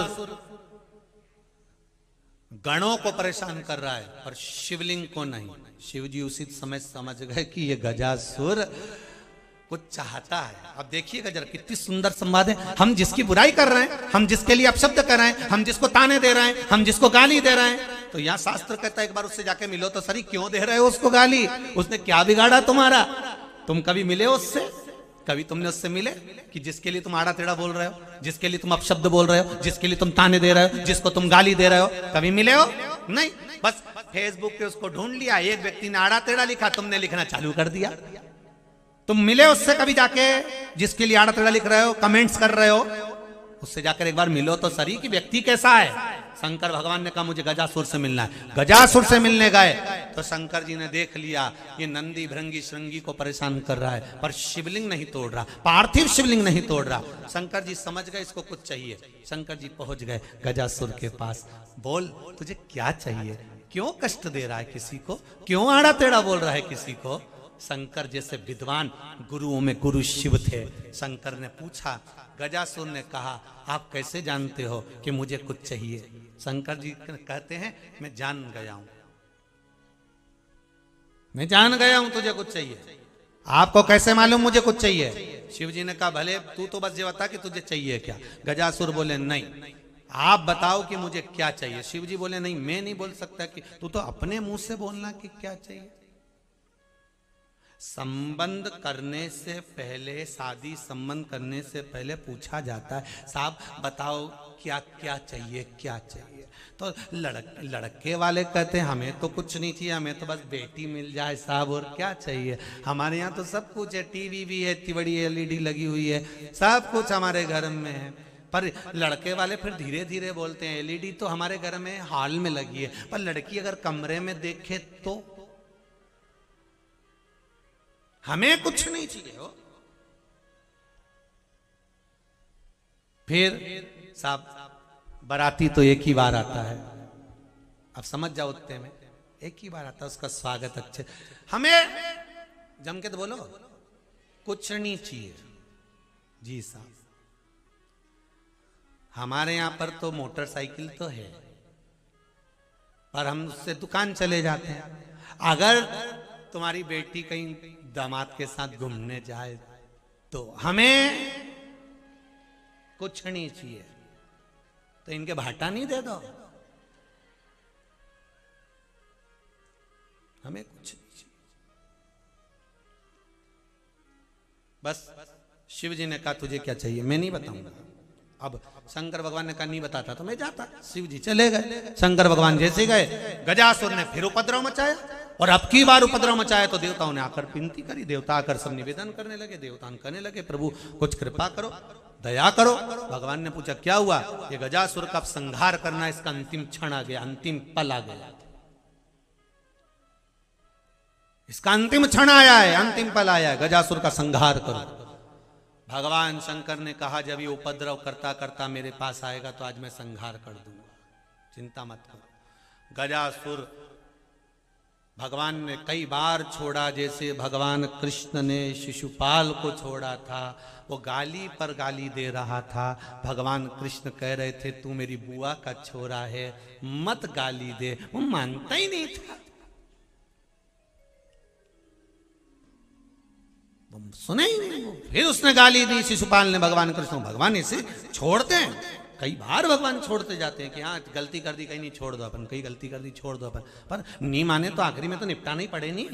Speaker 1: गणों को परेशान कर रहा है पर शिवलिंग को नहीं। शिव जी उसी समय समझ गए कि ये गजासुर कुछ चाहता है। अब देखिएगा जरा कितनी सुंदर संवाद है। हम जिसकी बुराई कर रहे हैं, हम जिसके लिए अपशब्द कर रहे हैं, हम जिसको ताने दे रहे हैं, हम जिसको गाली दे रहे हैं, तो यहाँ शास्त्र कहता है एक बार उससे जाके मिलो तो सही, क्यों दे रहे हो उसको गाली? उसने क्या बिगाड़ा तुम्हारा? तुम कभी मिले उससे? कभी तुमने उससे मिले कि जिसके लिए तुम आड़ा टेढ़ा बोल रहे हो, जिसके लिए तुम अपशब्द बोल रहे हो, जिसके लिए तुम ताने दे रहे हो, जिसको तुम गाली दे रहे हो, कभी मिले हो? नहीं। बस फेसबुक पे उसको ढूंढ लिया, एक व्यक्ति ने आड़ा टेढ़ा लिखा, तुमने लिखना चालू कर दिया। तुम मिले उससे कभी जाके जिसके लिए आड़ा टेढ़ा लिख रहे हो, कमेंट्स कर रहे हो, उससे जाकर एक बार मिलो तो सही कि व्यक्ति कैसा है। शंकर भगवान ने कहा मुझे गजासुर से मिलना है। गजासुर से मिलने गए तो शंकर जी ने देख लिया ये नंदी भृंगी श्रृंगी को परेशान कर रहा है, पर शिवलिंग नहीं तोड़ रहा, पार्थिव शिवलिंग नहीं तोड़ रहा। शंकर जी समझ गए इसको कुछ चाहिए। शंकर जी पहुंच गए गजासुर के पास। बोल तुझे क्या चाहिए? क्यों कष्ट दे रहा है किसी को? क्यों आड़ा टेढ़ा बोल रहा है किसी को? शंकर जैसे विद्वान गुरुओं में गुरु शिव थे। शंकर ने पूछा, गजासुर ने कहा आप कैसे जानते हो कि मुझे कुछ चाहिए? शंकर जी कहते हैं मैं जान गया हूं, मैं जान गया हूं तुझे कुछ चाहिए। आपको कैसे मालूम मुझे कुछ चाहिए? शिव जी ने कहा भले तू तो बस ये बता कि तुझे चाहिए क्या। गजासुर बोले नहीं, आप बताओ कि मुझे क्या चाहिए। शिव जी बोले नहीं, मैं नहीं बोल सकता, कि तू तो अपने मुंह से बोलना कि क्या चाहिए। संबंध करने से पहले, शादी संबंध करने से पहले पूछा जाता है साहब बताओ क्या क्या चाहिए, क्या चाहिए। तो लड़के वाले कहते हैं हमें तो कुछ नहीं चाहिए, हमें तो बस बेटी मिल जाए साहब, और क्या चाहिए। हमारे यहाँ तो सब कुछ है, टीवी भी है, इतनी बड़ी एलईडी लगी हुई है, सब कुछ हमारे घर में है। पर लड़के वाले फिर धीरे धीरे बोलते हैं एलईडी तो हमारे घर में हॉल में लगी है, पर लड़की अगर कमरे में देखे तो हमें कुछ नहीं चाहिए हो। फिर साहब बाराती तो एक ही बार आता है, अब समझ जाओ उतने में एक ही बार आता है, उसका स्वागत अच्छे। हमें जम के तो बोलो कुछ नहीं चाहिए। जी साहब, हमारे यहां पर तो मोटरसाइकिल तो है, पर हम उससे दुकान चले जाते हैं। अगर तुम्हारी बेटी कहीं दामाद के साथ घूमने जाए तो हमें कुछ नहीं चाहिए, तो इनके भाटा नहीं दे दो, हमें कुछ नहीं चाहिए। बस शिव जी ने कहा तुझे क्या चाहिए, मैं नहीं बताऊंगा। अब शंकर भगवान ने कहा नहीं बताता तो मैं जाता। शिव जी चले गए। शंकर भगवान जैसे गए, गजासुर ने फिर उपद्रव मचाया, और अब की बार उपद्रव मचाया तो देवताओं ने आकर विनती करी। देवता आकर सब निवेदन करने लगे। देवता कहने लगे प्रभु कुछ कृपा करो, दया करो। भगवान ने पूछा क्या हुआ? ये गजासुर का संहार करना, इसका अंतिम क्षण आ गया, अंतिम पल आ गया, इसका अंतिम क्षण आया है, अंतिम पल आया है, गजासुर का संहार करो। भगवान शंकर ने कहा जब ये उपद्रव करता करता मेरे पास आएगा तो आज मैं संहार कर दूंगा, चिंता मत करो। गजासुर भगवान ने कई बार छोड़ा, जैसे भगवान कृष्ण ने शिशुपाल को छोड़ा था। वो गाली पर गाली दे रहा था। भगवान कृष्ण कह रहे थे तू मेरी बुआ का छोरा है, मत गाली दे। वो मानता ही नहीं था, सुने ही नहीं। फिर उसने गाली दी शिशुपाल ने भगवान कृष्ण। भगवान इसे छोड़ते हैं, कई बार भगवान छोड़ते जाते हैं कि हाँ गलती कर दी, कहीं नहीं छोड़ दो अपन, कहीं गलती कर दी छोड़ दो अपन, पर नहीं माने तो आखिरी में तो निपटाना ही पड़े। नहीं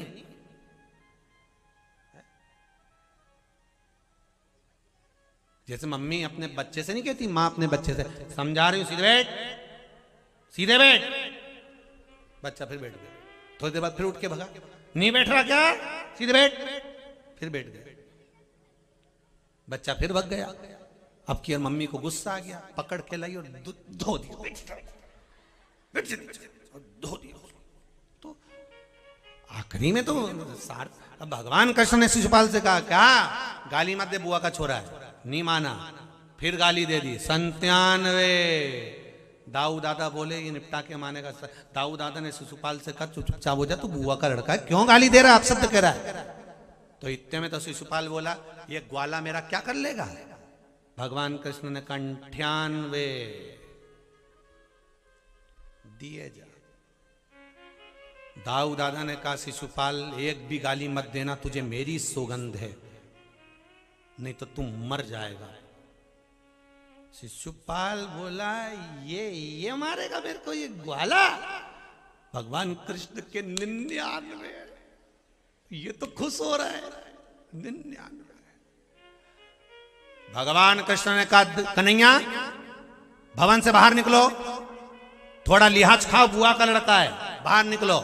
Speaker 1: जैसे मम्मी अपने बच्चे से नहीं कहती, माँ अपने बच्चे से समझा रही हूं सीधे बैठ, सीधे बैठ, बच्चा फिर बैठ गया। थोड़ी देर बाद फिर उठ के भगा, नहीं बैठ रहा क्या, सीधे बैठ, फिर बैठ गए। बच्चा फिर भग गया। अब की मम्मी को गुस्सा आ गया, पकड़ के लाई और धो दिया, धो दिया। तो आखिरी में तो अब भगवान कृष्ण ने शिशुपाल से कहा क्या गाली मत दे, बुआ का छोरा है, नहीं माना। फिर गाली दे दी 97। दाऊ दादा बोले ये निपटा के मानेगा। दाऊ दादा ने शिशुपाल से कहा चुपचाप हो जा, तू बुआ का लड़का है, क्यों गाली दे रहा है, आप शब्द कह रहा है। तो इतने में तो शिशुपाल बोला ये ग्वाला मेरा क्या कर लेगा। भगवान कृष्ण ने 98 दिए जा। दाऊ दादा ने कहा शिशुपाल एक भी गाली मत देना, तुझे मेरी सौगंध है, नहीं तो तुम मर जाएगा। शिशुपाल बोला ये मारेगा मेरे को, ये ग्वाला। भगवान कृष्ण के 99, ये तो खुश हो रहा है 99। भगवान कृष्ण ने कहा कन्हैया भवन से बाहर निकलो, थोड़ा लिहाज खाओ, बुआ का लड़का है, बाहर निकलो।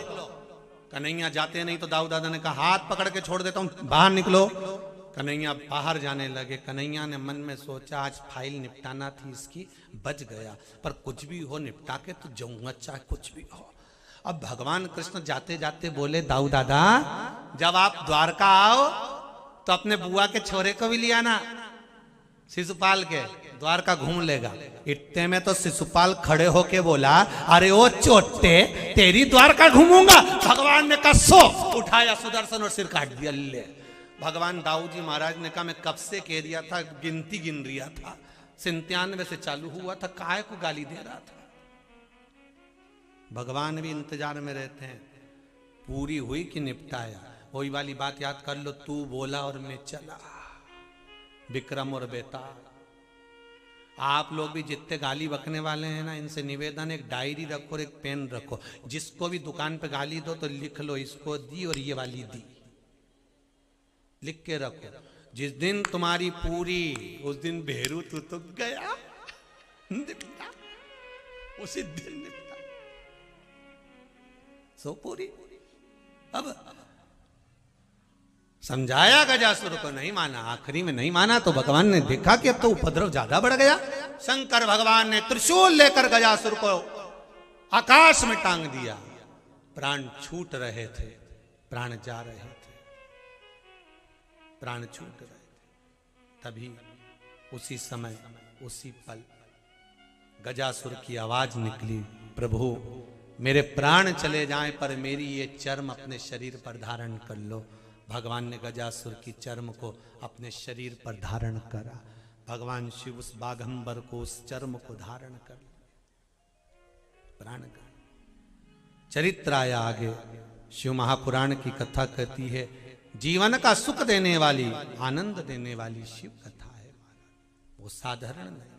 Speaker 1: कन्हैया जाते नहीं तो दाऊ दादा ने कहा हाथ पकड़ के छोड़ देता हूं, बाहर निकलो। कन्हैया बाहर जाने लगे। कन्हैया ने मन में सोचा आज फाइल निपटाना थी इसकी, बच गया, पर कुछ भी हो निपटा के तो जाऊंगा, चाहे कुछ भी हो। अब भगवान कृष्ण जाते जाते बोले दाऊ दादा जब आप द्वारका आओ तो अपने बुआ के छोरे को भी लिया ना, शिशुपाल के, द्वारका घूम लेगा। इतने में तो शिशुपाल खड़े होके बोला अरे ओ चोटे तेरी द्वारका घूमूंगा। भगवान ने कहा सो, उठाया सुदर्शन और सिर काट दिया। ले भगवान दाऊ जी महाराज ने कहा मैं कब से कह दिया था, गिनती गिन रिया था, 97 से चालू हुआ था, काहे को गाली दे रहा था। भगवान भी इंतजार में रहते हैं, पूरी हुई कि निपटाया। वही वाली बात याद कर लो, तू बोला और मैं चला, विक्रम और बेताल। आप लोग भी जितने गाली बकने वाले हैं ना, इनसे निवेदन एक डायरी रखो और एक पेन रखो। जिसको भी दुकान पे गाली दो तो लिख लो इसको दी और ये वाली दी, लिख के रखो। जिस दिन तुम्हारी पूरी, उस दिन भेरू तू गया, निपटा, उसी दिन निपटा, सो पूरी। अब समझाया गजासुर को, नहीं माना, आखिरी में नहीं माना तो भगवान ने देखा कि अब तो उपद्रव ज्यादा बढ़ गया। शंकर भगवान ने त्रिशूल लेकर गजासुर को आकाश में टांग दिया। प्राण छूट रहे थे, प्राण जा रहे थे, प्राण छूट रहे थे। तभी उसी समय उसी पल गजासुर की आवाज निकली, प्रभु मेरे प्राण चले जाएं पर मेरी ये चर्म अपने शरीर पर धारण कर लो। भगवान ने गजासुर की चर्म को अपने शरीर पर धारण करा। भगवान शिव उस बाघंबर को, उस चर्म को धारण कर प्राण का चरित्र आया आगे। शिव महापुराण की कथा कहती है, जीवन का सुख देने वाली, आनंद देने वाली शिव कथा है। वो साधारण नहीं,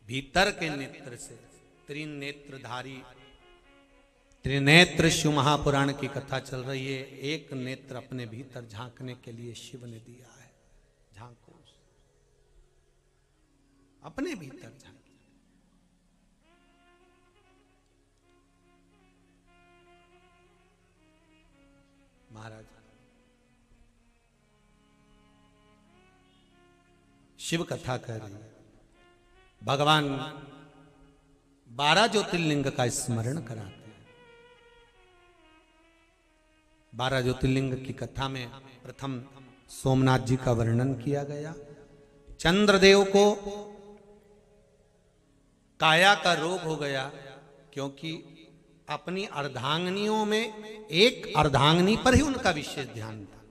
Speaker 1: भीतर के नेत्र से त्रिनेत्रधारी, त्रिनेत्र शिव महापुराण की कथा चल रही है। एक नेत्र अपने भीतर झांकने के लिए शिव ने दिया है। झांको, अपने भीतर झांको। महाराज शिव कथा कर रही है। भगवान 12 ज्योतिर्लिंग का स्मरण कराते हैं। 12 ज्योतिर्लिंग की कथा में प्रथम सोमनाथ जी का वर्णन किया गया। चंद्रदेव को काया का रोग हो गया, क्योंकि अपनी अर्धांगिनियों में एक अर्धांगिनी पर ही उनका विशेष ध्यान था।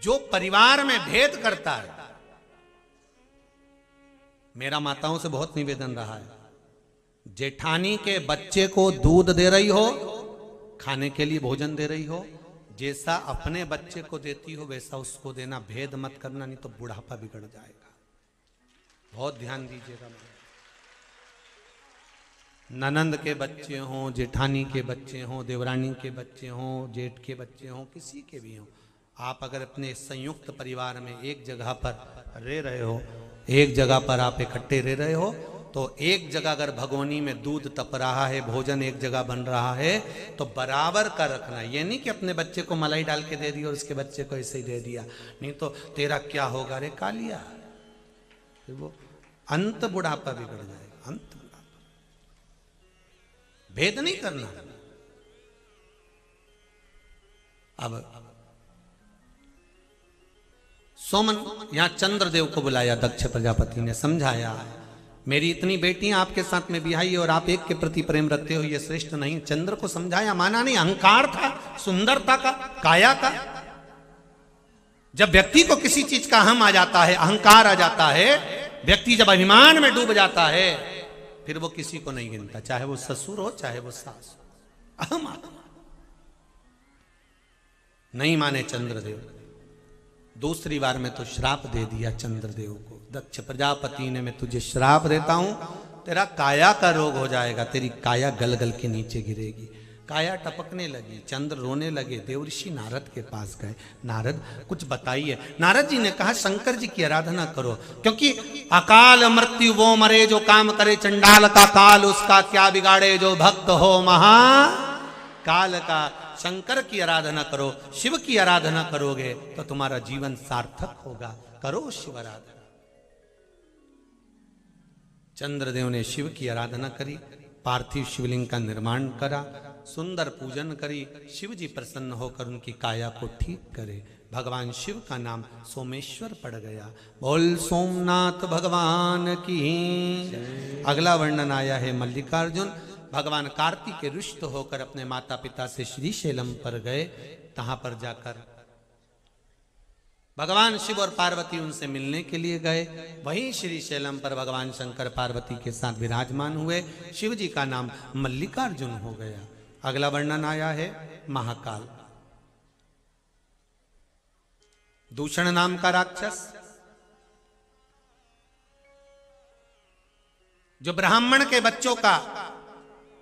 Speaker 1: जो परिवार में भेद करता है, मेरा माताओं से बहुत निवेदन रहा है, जेठानी के बच्चे को दूध दे रही हो, खाने के लिए भोजन दे रही हो, जैसा अपने बच्चे को देती हो वैसा उसको देना। भेद मत करना, नहीं तो बुढ़ापा बिगड़ जाएगा। बहुत ध्यान दीजिएगा। ननंद के बच्चे हों, जेठानी के बच्चे हों, देवरानी के बच्चे हों, जेठ के बच्चे हों, किसी के भी हों, आप अगर अपने संयुक्त परिवार में एक जगह पर रह रहे हो, एक जगह पर आप इकट्ठे रह रहे हो, तो एक जगह अगर भगोनी में दूध तप रहा है, भोजन एक जगह बन रहा है, तो बराबर का रखना। ये नहीं कि अपने बच्चे को मलाई डाल के दे दिया और उसके बच्चे को ऐसे ही दे दिया, नहीं तो तेरा क्या होगा रे कालिया, फिर वो अंत बुढ़ापा बिगड़ जाएगा। अंत बुढ़ापा, भेद नहीं करना। अब सोमन यहां चंद्रदेव को बुलाया, दक्ष प्रजापति ने समझाया, मेरी इतनी बेटियां आपके साथ में बिहाई और आप एक के प्रति प्रेम रखते हो, ये श्रेष्ठ नहीं। चंद्र को समझाया, माना नहीं। अहंकार था, सुंदरता का, काया का। जब व्यक्ति को किसी चीज का अहम आ जाता है, अहंकार आ जाता है, व्यक्ति जब अभिमान में डूब जाता है, फिर वो किसी को नहीं गिनता, चाहे वो ससुर हो, चाहे वो सास हो। अहम आत्मा नहीं माने चंद्रदेव। दूसरी बार में तो श्राप दे दिया चंद्रदेव को। दक्ष प्रजापति ने, मैं तुझे श्राप देता हूं, तेरा काया का रोग हो जाएगा, तेरी काया गल गल के नीचे गिरेगी। काया टपकने लगी, चंद्र रोने लगे। देवऋषि नारद के पास गए, नारद कुछ बताइए। नारद जी ने कहा, शंकर जी की आराधना करो, क्योंकि अकाल मृत्यु वो मरे जो काम करे, चंडाल का काल उसका क्या बिगाड़े, जो भक्त हो महा काल का। शंकर की आराधना करो, शिव की आराधना करोगे तो तुम्हारा जीवन सार्थक होगा। करो शिव आराधना। चंद्रदेव ने शिव की आराधना करी, पार्थिव शिवलिंग का निर्माण करा, सुंदर पूजन करी। शिव जी प्रसन्न होकर उनकी काया को ठीक करे। भगवान शिव का नाम सोमेश्वर पड़ गया। बोल सोमनाथ भगवान की। अगला वर्णन आया है मल्लिकार्जुन। भगवान कार्तिक के रुष्ट होकर अपने माता पिता से श्रीशैलम पर गए। तहां पर जाकर भगवान शिव और पार्वती उनसे मिलने के लिए गए। वहीं श्रीशैलम पर भगवान शंकर पार्वती के साथ विराजमान हुए। शिव जी का नाम मल्लिकार्जुन हो गया। अगला वर्णन आया है महाकाल। दूषण नाम का राक्षस, जो ब्राह्मण के बच्चों का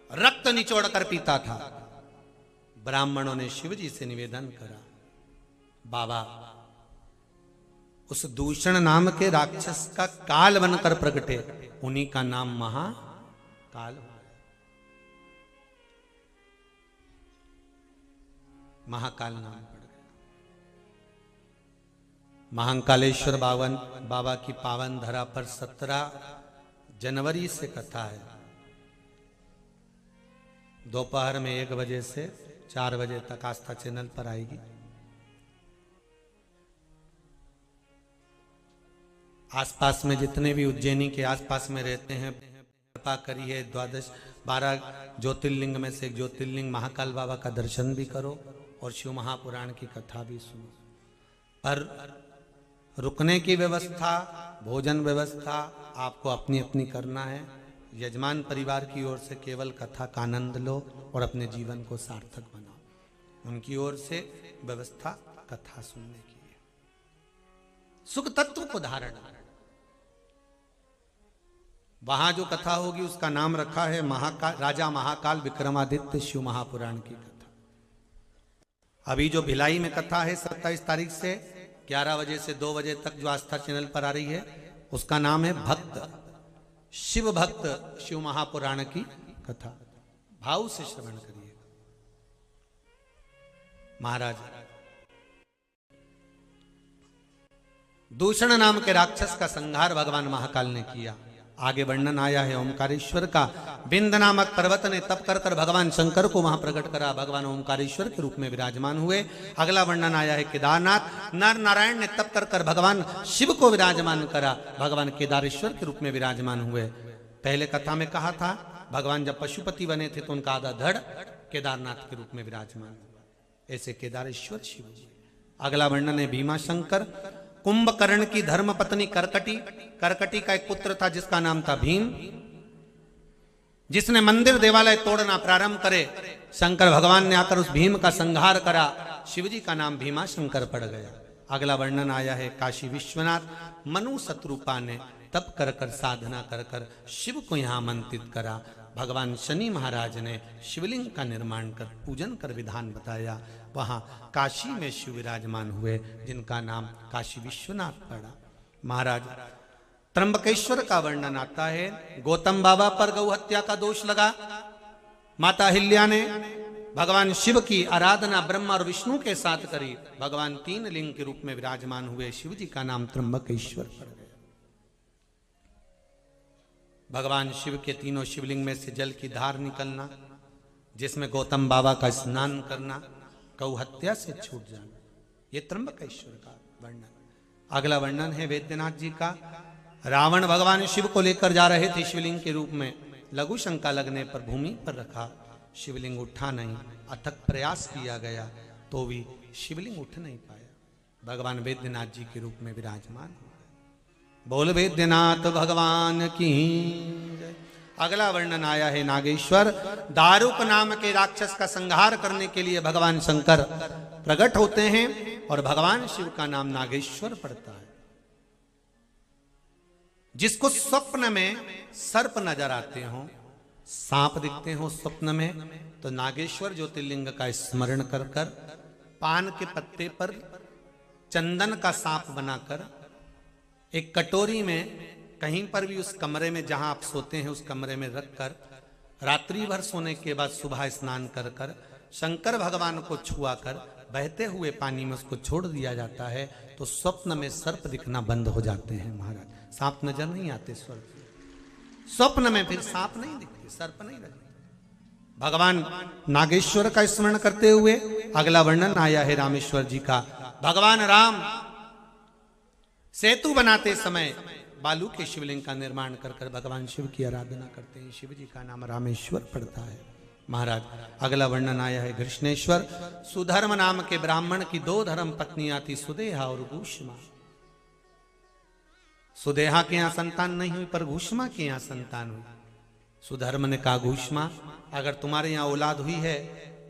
Speaker 1: रक्त निचोड़ कर पीता था। ब्राह्मणों ने शिव जी से निवेदन करा, बाबा उस दूषण नाम के राक्षस का काल बनकर प्रकटे, उन्हीं का नाम महाकाल। महाकाल नाम पड़ गया। महाकालेश्वर बाबा की पावन धरा पर 17 जनवरी से कथा है। दोपहर में 1 बजे से 4 बजे तक आस्था चैनल पर आएगी। आसपास में जितने भी उज्जैनी के आसपास में रहते हैं कृपा करी है। 12 ज्योतिर्लिंग में से एक ज्योतिर्लिंग महाकाल बाबा का दर्शन भी करो और शिव महापुराण की कथा भी सुनो। पर रुकने की व्यवस्था, भोजन व्यवस्था आपको अपनी अपनी करना है। यजमान परिवार की ओर से केवल कथा का आनंद लो और अपने जीवन को सार्थक बनाओ। उनकी ओर से व्यवस्था कथा सुनने की है। सुख तत्व को धारण, वहां जो कथा होगी उसका नाम रखा है महाकाल, राजा महाकाल विक्रमादित्य शिव महापुराण की कथा। अभी जो भिलाई में कथा है 27 तारीख से 11 बजे से 2 बजे तक जो आस्था चैनल पर आ रही है, उसका नाम है भक्त, शिव भक्त शिव महापुराण की कथा। भाव से श्रवण करिए। महाराज दूषण नाम के राक्षस का संहार भगवान महाकाल ने किया। आगे वर्णन आया है ओमकारेश्वर का। बिंद नामक पर्वत ने तप कर कर भगवान शंकर को वहां प्रकट करा, भगवान ओमकारेश्वर के रूप में विराजमान हुए। अगला वर्णन आया है केदारनाथ, नर नारायण ने तप कर कर भगवान शिव को विराजमान करा, भगवान केदारेश्वर के रूप में विराजमान हुए। पहले कथा में कहा था भगवान जब पशुपति बने थे तो उनका आधा धड़ केदारनाथ के रूप में विराजमान हुआ। ऐसे केदारेश्वर शिव जी। अगला वर्णन है भीमा शंकर। कुंभकर्ण की धर्म पत्नी करकटी, करकटी का एक पुत्र था जिसका नाम था भीम, जिसने मंदिर देवालय तोड़ना प्रारंभ करे। शंकर भगवान ने आकर उस भीम का संहार करा, शिवजी का नाम भीमा शंकर पड़ गया। अगला वर्णन आया है काशी विश्वनाथ। मनु शत्रुपा ने तप कर कर साधना कर कर शिव को यहां आमंत्रित करा। भगवान शनि महाराज ने शिवलिंग का निर्माण कर पूजन कर विधान बताया। वहां काशी में शिव विराजमान हुए जिनका नाम काशी विश्वनाथ पड़ा। महाराज त्र्यंबकेश्वर का वर्णन आता है। गौतम बाबा पर गौ हत्या का दोष लगा। माता अहिल्या ने भगवान शिव की आराधना ब्रह्मा और विष्णु के साथ करी। भगवान 3 लिंग के रूप में विराजमान हुए। शिव जी का नाम त्र्यंबकेश्वर पड़ गया। भगवान शिव के 3 शिवलिंग में से जल की धार निकलना, जिसमें गौतम बाबा का स्नान करना, गौ हत्या से छूट जाना, ये त्र्यंबकेश्वर का वर्णन। अगला वर्णन है वैद्यनाथ जी का। रावण भगवान शिव को लेकर जा रहे थे शिवलिंग के रूप में। लघु शंका लगने पर भूमि पर रखा, शिवलिंग उठा नहीं। अथक प्रयास किया गया तो भी शिवलिंग उठ नहीं पाया। भगवान वैद्यनाथ जी के रूप में विराजमान हो गए। बोल वैद्यनाथ भगवान की। अगला वर्णन आया है नागेश्वर। दारुक नाम के राक्षस का संहार करने के लिए भगवान शंकर प्रकट होते हैं और भगवान शिव का नाम नागेश्वर पड़ता है। जिसको स्वप्न में सर्प नजर आते हो, सांप दिखते हो स्वप्न में, तो नागेश्वर ज्योतिर्लिंग का स्मरण कर कर पान के पत्ते पर चंदन का सांप बनाकर एक कटोरी में कहीं पर भी उस कमरे में जहां आप सोते हैं उस कमरे में रखकर रात्रि भर सोने के बाद सुबह स्नान कर कर शंकर भगवान को छुआ कर बहते हुए पानी में उसको छोड़ दिया जाता है, तो स्वप्न में सर्प दिखना बंद हो जाते हैं। महाराज सांप नजर नहीं आते स्वप्न में, फिर सांप नहीं दिखते, सर्प नहीं दिखते। भगवान नागेश्वर का स्मरण करते हुए अगला वर्णन आया है रामेश्वर जी का। भगवान राम सेतु बनाते समय बालू के शिवलिंग का निर्माण कर कर भगवान शिव की आराधना करते हैं। शिव जी का नाम रामेश्वर पड़ता है। महाराज अगला वर्णन आया है कृष्णेश्वर। सुधर्म नाम के ब्राह्मण की 2 धर्म पत्नियां थी, सुदेहा और घूष्मा। सुदेहा के यहां संतान नहीं हुई पर घूष्मा के यहां संतान हुई। सुधर्म ने कहा घूष्मा अगर तुम्हारे यहां औलाद हुई है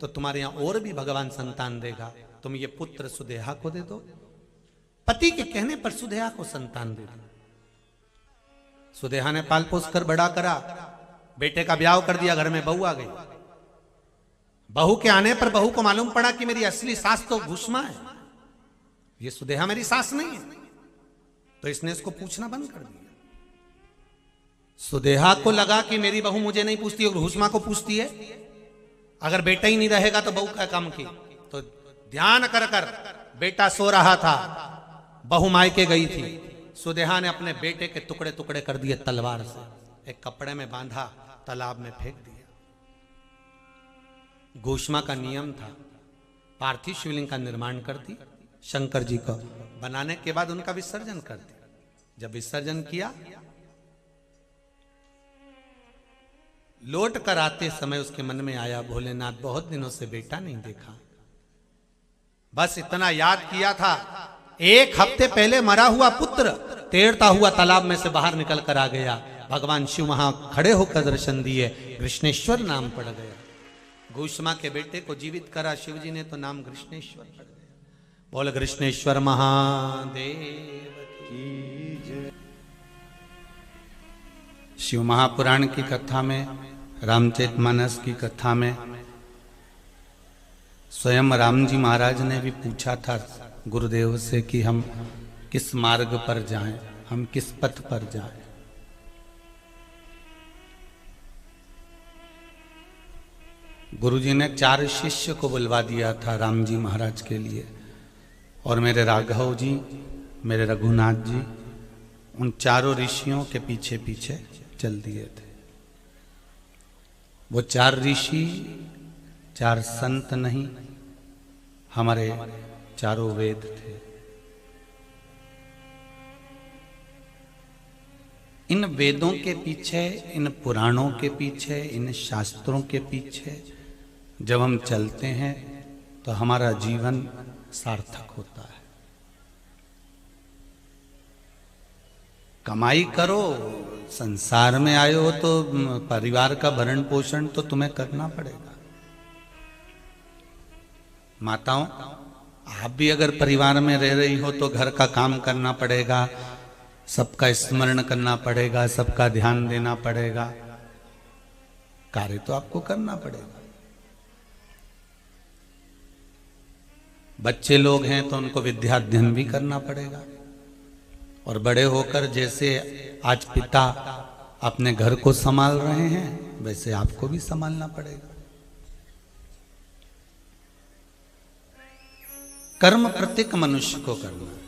Speaker 1: तो तुम्हारे यहां और भी भगवान संतान देगा, तुम ये पुत्र सुदेहा को दे दो। पति के कहने पर सुदेहा को संतान दे दो। सुदेहा ने पाल पोस कर बड़ा करा, बेटे का ब्याह कर दिया, घर में बहू आ गई। बहू के आने पर बहू को मालूम पड़ा कि मेरी असली सास तो घूष्मा है, ये सुदेहा मेरी सास नहीं है, तो इसने इसको पूछना बंद कर दिया। सुदेहा को लगा कि मेरी बहू मुझे नहीं पूछती और घूष्मा को पूछती है, अगर बेटा ही नहीं रहेगा तो बहू का काम की। तो ध्यान कर कर बेटा सो रहा था, बहू मायके गई थी। सुदेहा ने अपने बेटे के टुकड़े टुकड़े कर दिए तलवार से, एक कपड़े में बांधा, तालाब में फेंक दिया। घूष्मा का नियम था पार्थिव शिवलिंग का निर्माण करती, शंकर जी को बनाने के बाद उनका विसर्जन करती। जब विसर्जन किया लौट कर आते समय उसके मन में आया, भोलेनाथ बहुत दिनों से बेटा नहीं देखा, बस इतना याद किया था। एक हफ्ते पहले मरा हुआ पुत्र तैरता हुआ तालाब में से बाहर निकल कर आ गया। भगवान शिव वहां खड़े होकर दर्शन दिए, कृष्णेश्वर नाम पड़ गया। घूष्मा के बेटे को जीवित करा शिव जी ने तो नाम कृष्णेश्वर पड़ गया। बोल कृष्णेश्वर महादेव की जय। शिव महापुराण की कथा में, रामचरितमानस की कथा में स्वयं राम जी महाराज ने भी पूछा था गुरुदेव से कि हम किस मार्ग पर जाएं, हम किस पथ पर जाएं। गुरुजी ने 4 शिष्य को बुलवा दिया था राम जी महाराज के लिए, और मेरे राघव जी, मेरे रघुनाथ जी, उन 4 ऋषियों के पीछे पीछे चल दिए थे। वो 4 ऋषि 4 संत नहीं, हमारे 4 वेद थे। इन वेदों के पीछे, इन पुराणों के पीछे, इन शास्त्रों के पीछे जब हम चलते हैं तो हमारा जीवन सार्थक होता है। कमाई करो, संसार में आए हो तो परिवार का भरण पोषण तो तुम्हें करना पड़ेगा। माताओं, आप भी अगर परिवार में रह रही हो तो घर का काम करना पड़ेगा, सबका स्मरण करना पड़ेगा, सबका ध्यान देना पड़ेगा, कार्य तो आपको करना पड़ेगा। बच्चे लोग हैं तो उनको विद्या अध्ययन भी करना पड़ेगा, और बड़े होकर जैसे आज पिता अपने घर को संभाल रहे हैं वैसे आपको भी संभालना पड़ेगा। कर्म प्रत्येक मनुष्य को करना है।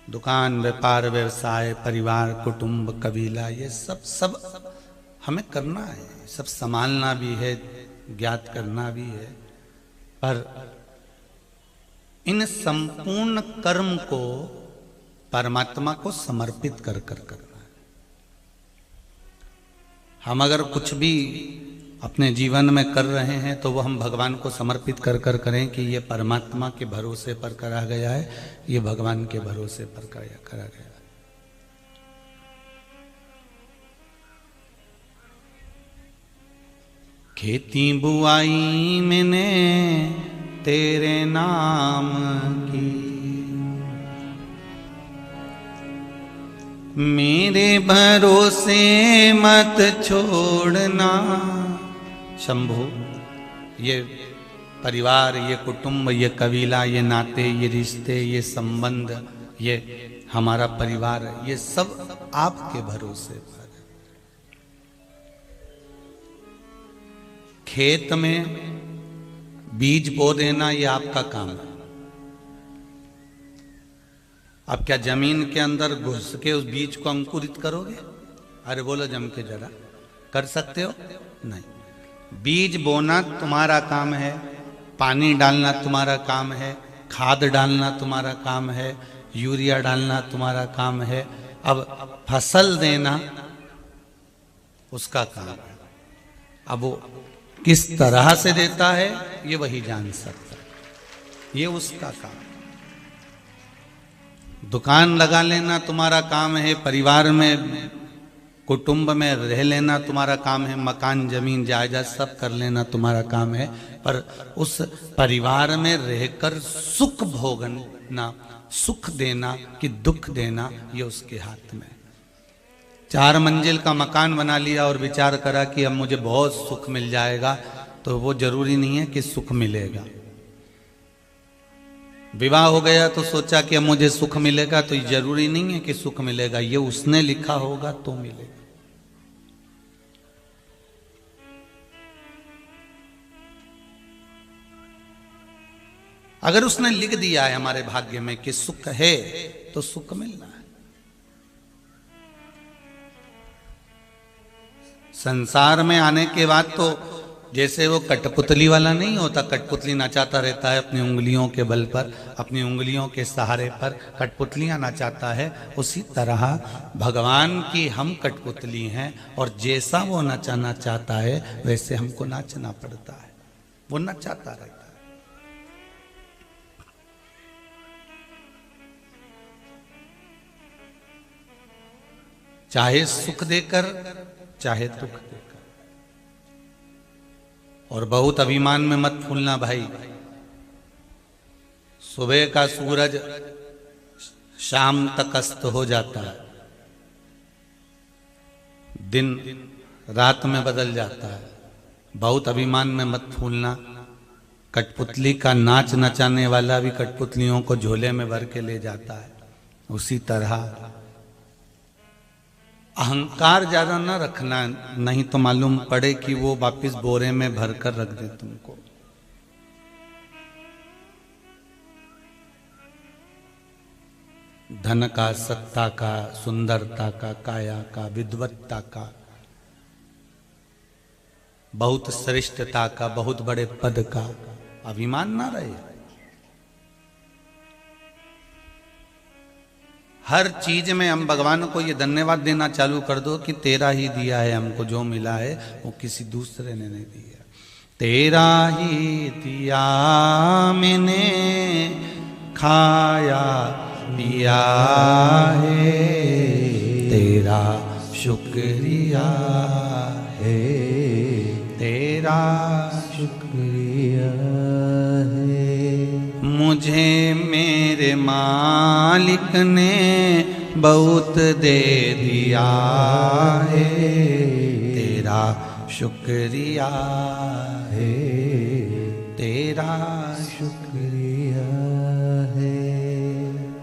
Speaker 1: दुकान, व्यापार, व्यवसाय, परिवार, कुटुंब, कबीला, ये सब हमें करना है, सब संभालना भी है, ज्ञात करना भी है। पर इन संपूर्ण कर्म को परमात्मा को समर्पित कर करना है। हम अगर कुछ भी अपने जीवन में कर रहे हैं तो वो हम भगवान को समर्पित कर करें कि ये परमात्मा के भरोसे पर करा गया है, ये भगवान के भरोसे पर करा गया है। खेती बुआई मैंने तेरे नाम की, मेरे भरोसे मत छोड़ना। शंभु, ये परिवार, ये कुटुंब, ये कबीला, ये नाते, ये रिश्ते, ये संबंध, ये हमारा परिवार, ये सब आपके भरोसे पर है। खेत में बीज बो देना ये आपका काम है। अब क्या जमीन के अंदर घुस के उस बीज को अंकुरित करोगे? अरे बोलो जम के जरा, कर सकते हो? नहीं। बीज बोना तुम्हारा काम है, पानी डालना तुम्हारा काम है, खाद डालना तुम्हारा काम है, यूरिया डालना तुम्हारा काम है। अब फसल देना उसका काम है। अब वो किस तरह से देता है ये वही जान सकता है, ये उसका काम है। दुकान लगा लेना तुम्हारा काम है, परिवार में कुटुंब में रह लेना तुम्हारा काम है, मकान जमीन जायदाद सब कर लेना तुम्हारा काम है। पर उस परिवार में रहकर सुख भोगना, सुख देना कि दुख देना, ये उसके हाथ में। 4 मंजिल का मकान बना लिया और विचार करा कि अब मुझे बहुत सुख मिल जाएगा, तो वो जरूरी नहीं है कि सुख मिलेगा। विवाह हो गया तो सोचा कि अब मुझे सुख मिलेगा, तो जरूरी नहीं है कि सुख मिलेगा, ये उसने लिखा होगा तो मिलेगा। अगर उसने लिख दिया है हमारे भाग्य में कि सुख है तो सुख मिलना है। संसार में आने के बाद तो जैसे वो कठपुतली वाला नहीं होता, कठपुतली नचाता रहता है अपनी उंगलियों के बल पर, अपनी उंगलियों के सहारे पर कठपुतलियां नचाता है, उसी तरह भगवान की हम कठपुतली हैं और जैसा वो नचाना चाहता है वैसे हमको नाचना पड़ता है, वो नचाता रहता है। चाहे सुख देकर चाहे दुख देकर। और बहुत अभिमान में मत फूलना भाई, सुबह का सूरज शाम तक अस्त हो जाता है, दिन रात में बदल जाता है। बहुत अभिमान में मत फूलना। कठपुतली का नाच नचाने वाला भी कठपुतलियों को झोले में भर के ले जाता है। उसी तरह अहंकार ज्यादा न रखना, नहीं तो मालूम पड़े कि वो वापस बोरे में भर कर रख दे तुमको। धन का, सत्ता का, सुंदरता का, काया का, विद्वत्ता का, बहुत श्रेष्ठता का, बहुत बड़े पद का अभिमान ना रहे। हर चीज में हम भगवान को ये धन्यवाद देना चालू कर दो कि तेरा ही दिया है, हमको जो मिला है वो किसी दूसरे ने नहीं दिया। तेरा ही दिया मैंने खाया पिया है, तेरा शुक्रिया है, तेरा शुक्रिया है। मुझे मेरे मालिक ने बहुत दे दिया है, तेरा शुक्रिया है, तेरा शुक्रिया है।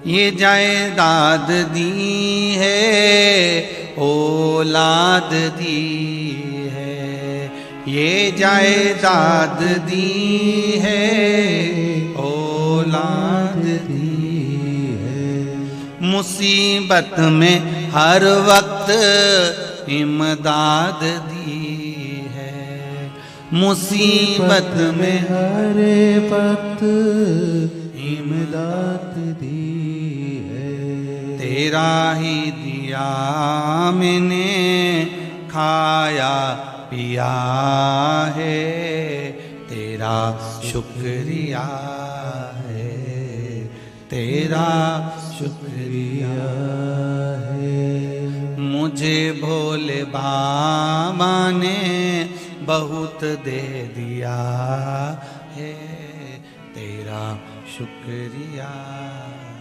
Speaker 1: ये जायदाद दी है, औलाद दी है, ये जायदाद दी है, औलाद दी है। मुसीबत में हर वक्त इमदाद दी है, मुसीबत में हर वक्त इमदाद दी है। तेरा ही दिया मैंने खाया पिया है, तेरा शुक्रिया है, तेरा शुक्रिया है। मुझे भोले बाबा ने बहुत दे दिया है, तेरा शुक्रिया है,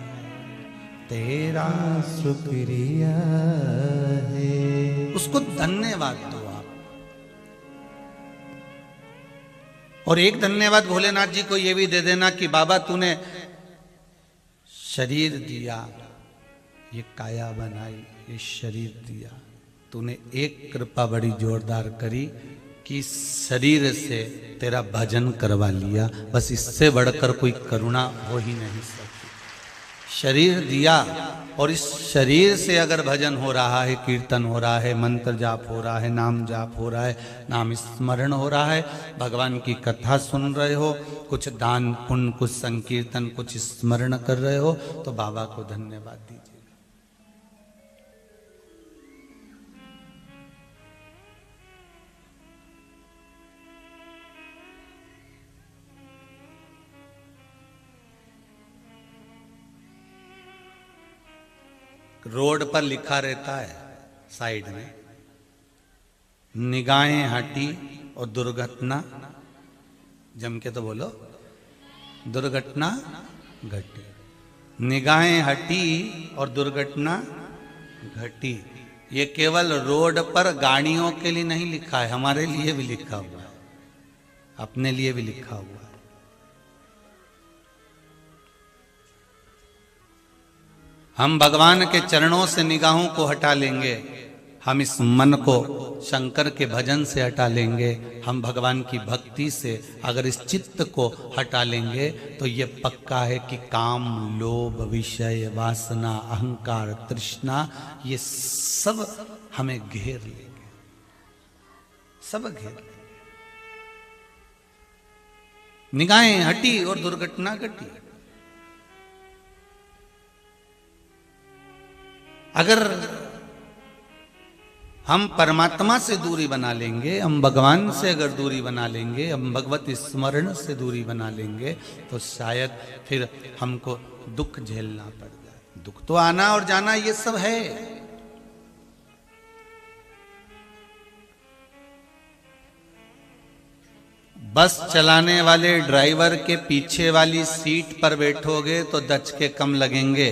Speaker 1: तेरा शुक्रिया है। उसको धन्यवाद दो आप। और एक धन्यवाद भोलेनाथ जी को ये भी दे देना कि बाबा तूने शरीर दिया, ये काया बनाई, ये शरीर दिया, तूने एक कृपा बड़ी जोरदार करी कि शरीर से तेरा भजन करवा लिया। बस इससे बढ़कर कोई करुणा हो ही नहीं सकती। शरीर दिया और इस शरीर से अगर भजन हो रहा है, कीर्तन हो रहा है, मंत्र जाप हो रहा है, नाम जाप हो रहा है, नाम स्मरण हो रहा है, भगवान की कथा सुन रहे हो, कुछ दान पुण्य, कुछ संकीर्तन, कुछ स्मरण कर रहे हो, तो बाबा को धन्यवाद दीजिए। रोड पर लिखा रहता है साइड में, निगाहें हटी और दुर्घटना, जम के तो बोलो, दुर्घटना घटी। निगाहें हटी और दुर्घटना घटी। ये केवल रोड पर गाड़ियों के लिए नहीं लिखा है, हमारे लिए भी लिखा हुआ है, अपने लिए भी लिखा हुआ है। हम भगवान के चरणों से निगाहों को हटा लेंगे, हम इस मन को शंकर के भजन से हटा लेंगे, हम भगवान की भक्ति से अगर इस चित्त को हटा लेंगे तो ये पक्का है कि काम, लोभ, विषय, वासना, अहंकार, तृष्णा, ये सब हमें घेर लेंगे, सब घेर लेंगे। निगाहें हटी और दुर्घटना घटी। अगर हम परमात्मा से दूरी बना लेंगे, हम भगवान से अगर दूरी बना लेंगे, हम भगवत स्मरण से दूरी बना लेंगे, तो शायद फिर हमको दुख झेलना पड़ जाए। दुख तो आना और जाना ये सब है। बस चलाने वाले ड्राइवर के पीछे वाली सीट पर बैठोगे तो दचके कम लगेंगे,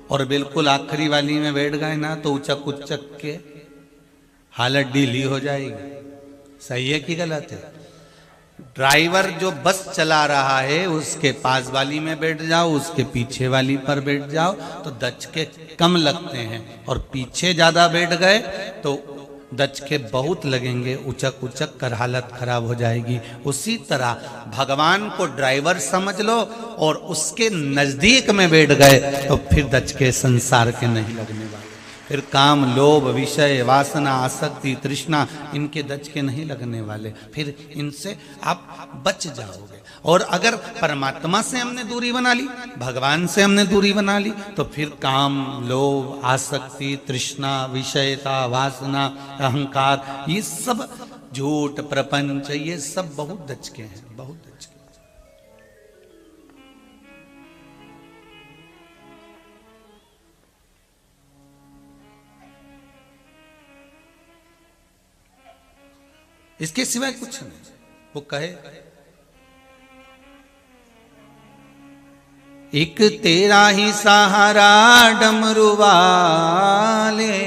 Speaker 1: और बिल्कुल आखिरी वाली में बैठ गए ना तो उचक उचक के हालत ढीली हो जाएगी। सही है कि गलत है? ड्राइवर जो बस चला रहा है उसके पास वाली में बैठ जाओ, उसके पीछे वाली पर बैठ जाओ तो दचके कम लगते हैं, और पीछे ज्यादा बैठ गए तो दचके बहुत लगेंगे, उचक उचक कर हालत खराब हो जाएगी। उसी तरह भगवान को ड्राइवर समझ लो और उसके नजदीक में बैठ गए तो फिर दचके संसार के नहीं लगने वाले। फिर काम, लोभ, विषय, वासना, आसक्ति, तृष्णा, इनके दचके नहीं लगने वाले। फिर इनसे आप बच जाओगे। और अगर परमात्मा से हमने दूरी बना ली, भगवान से हमने दूरी बना ली, तो फिर काम, लोभ, आसक्ति, तृष्णा, विषयता, वासना, अहंकार, ये सब झूठ, प्रपंच, ये सब बहुत दचके हैं, बहुत दचके। इसके सिवाय कुछ नहीं। वो कहे एक तेरा ही सहारा डमरू वाले,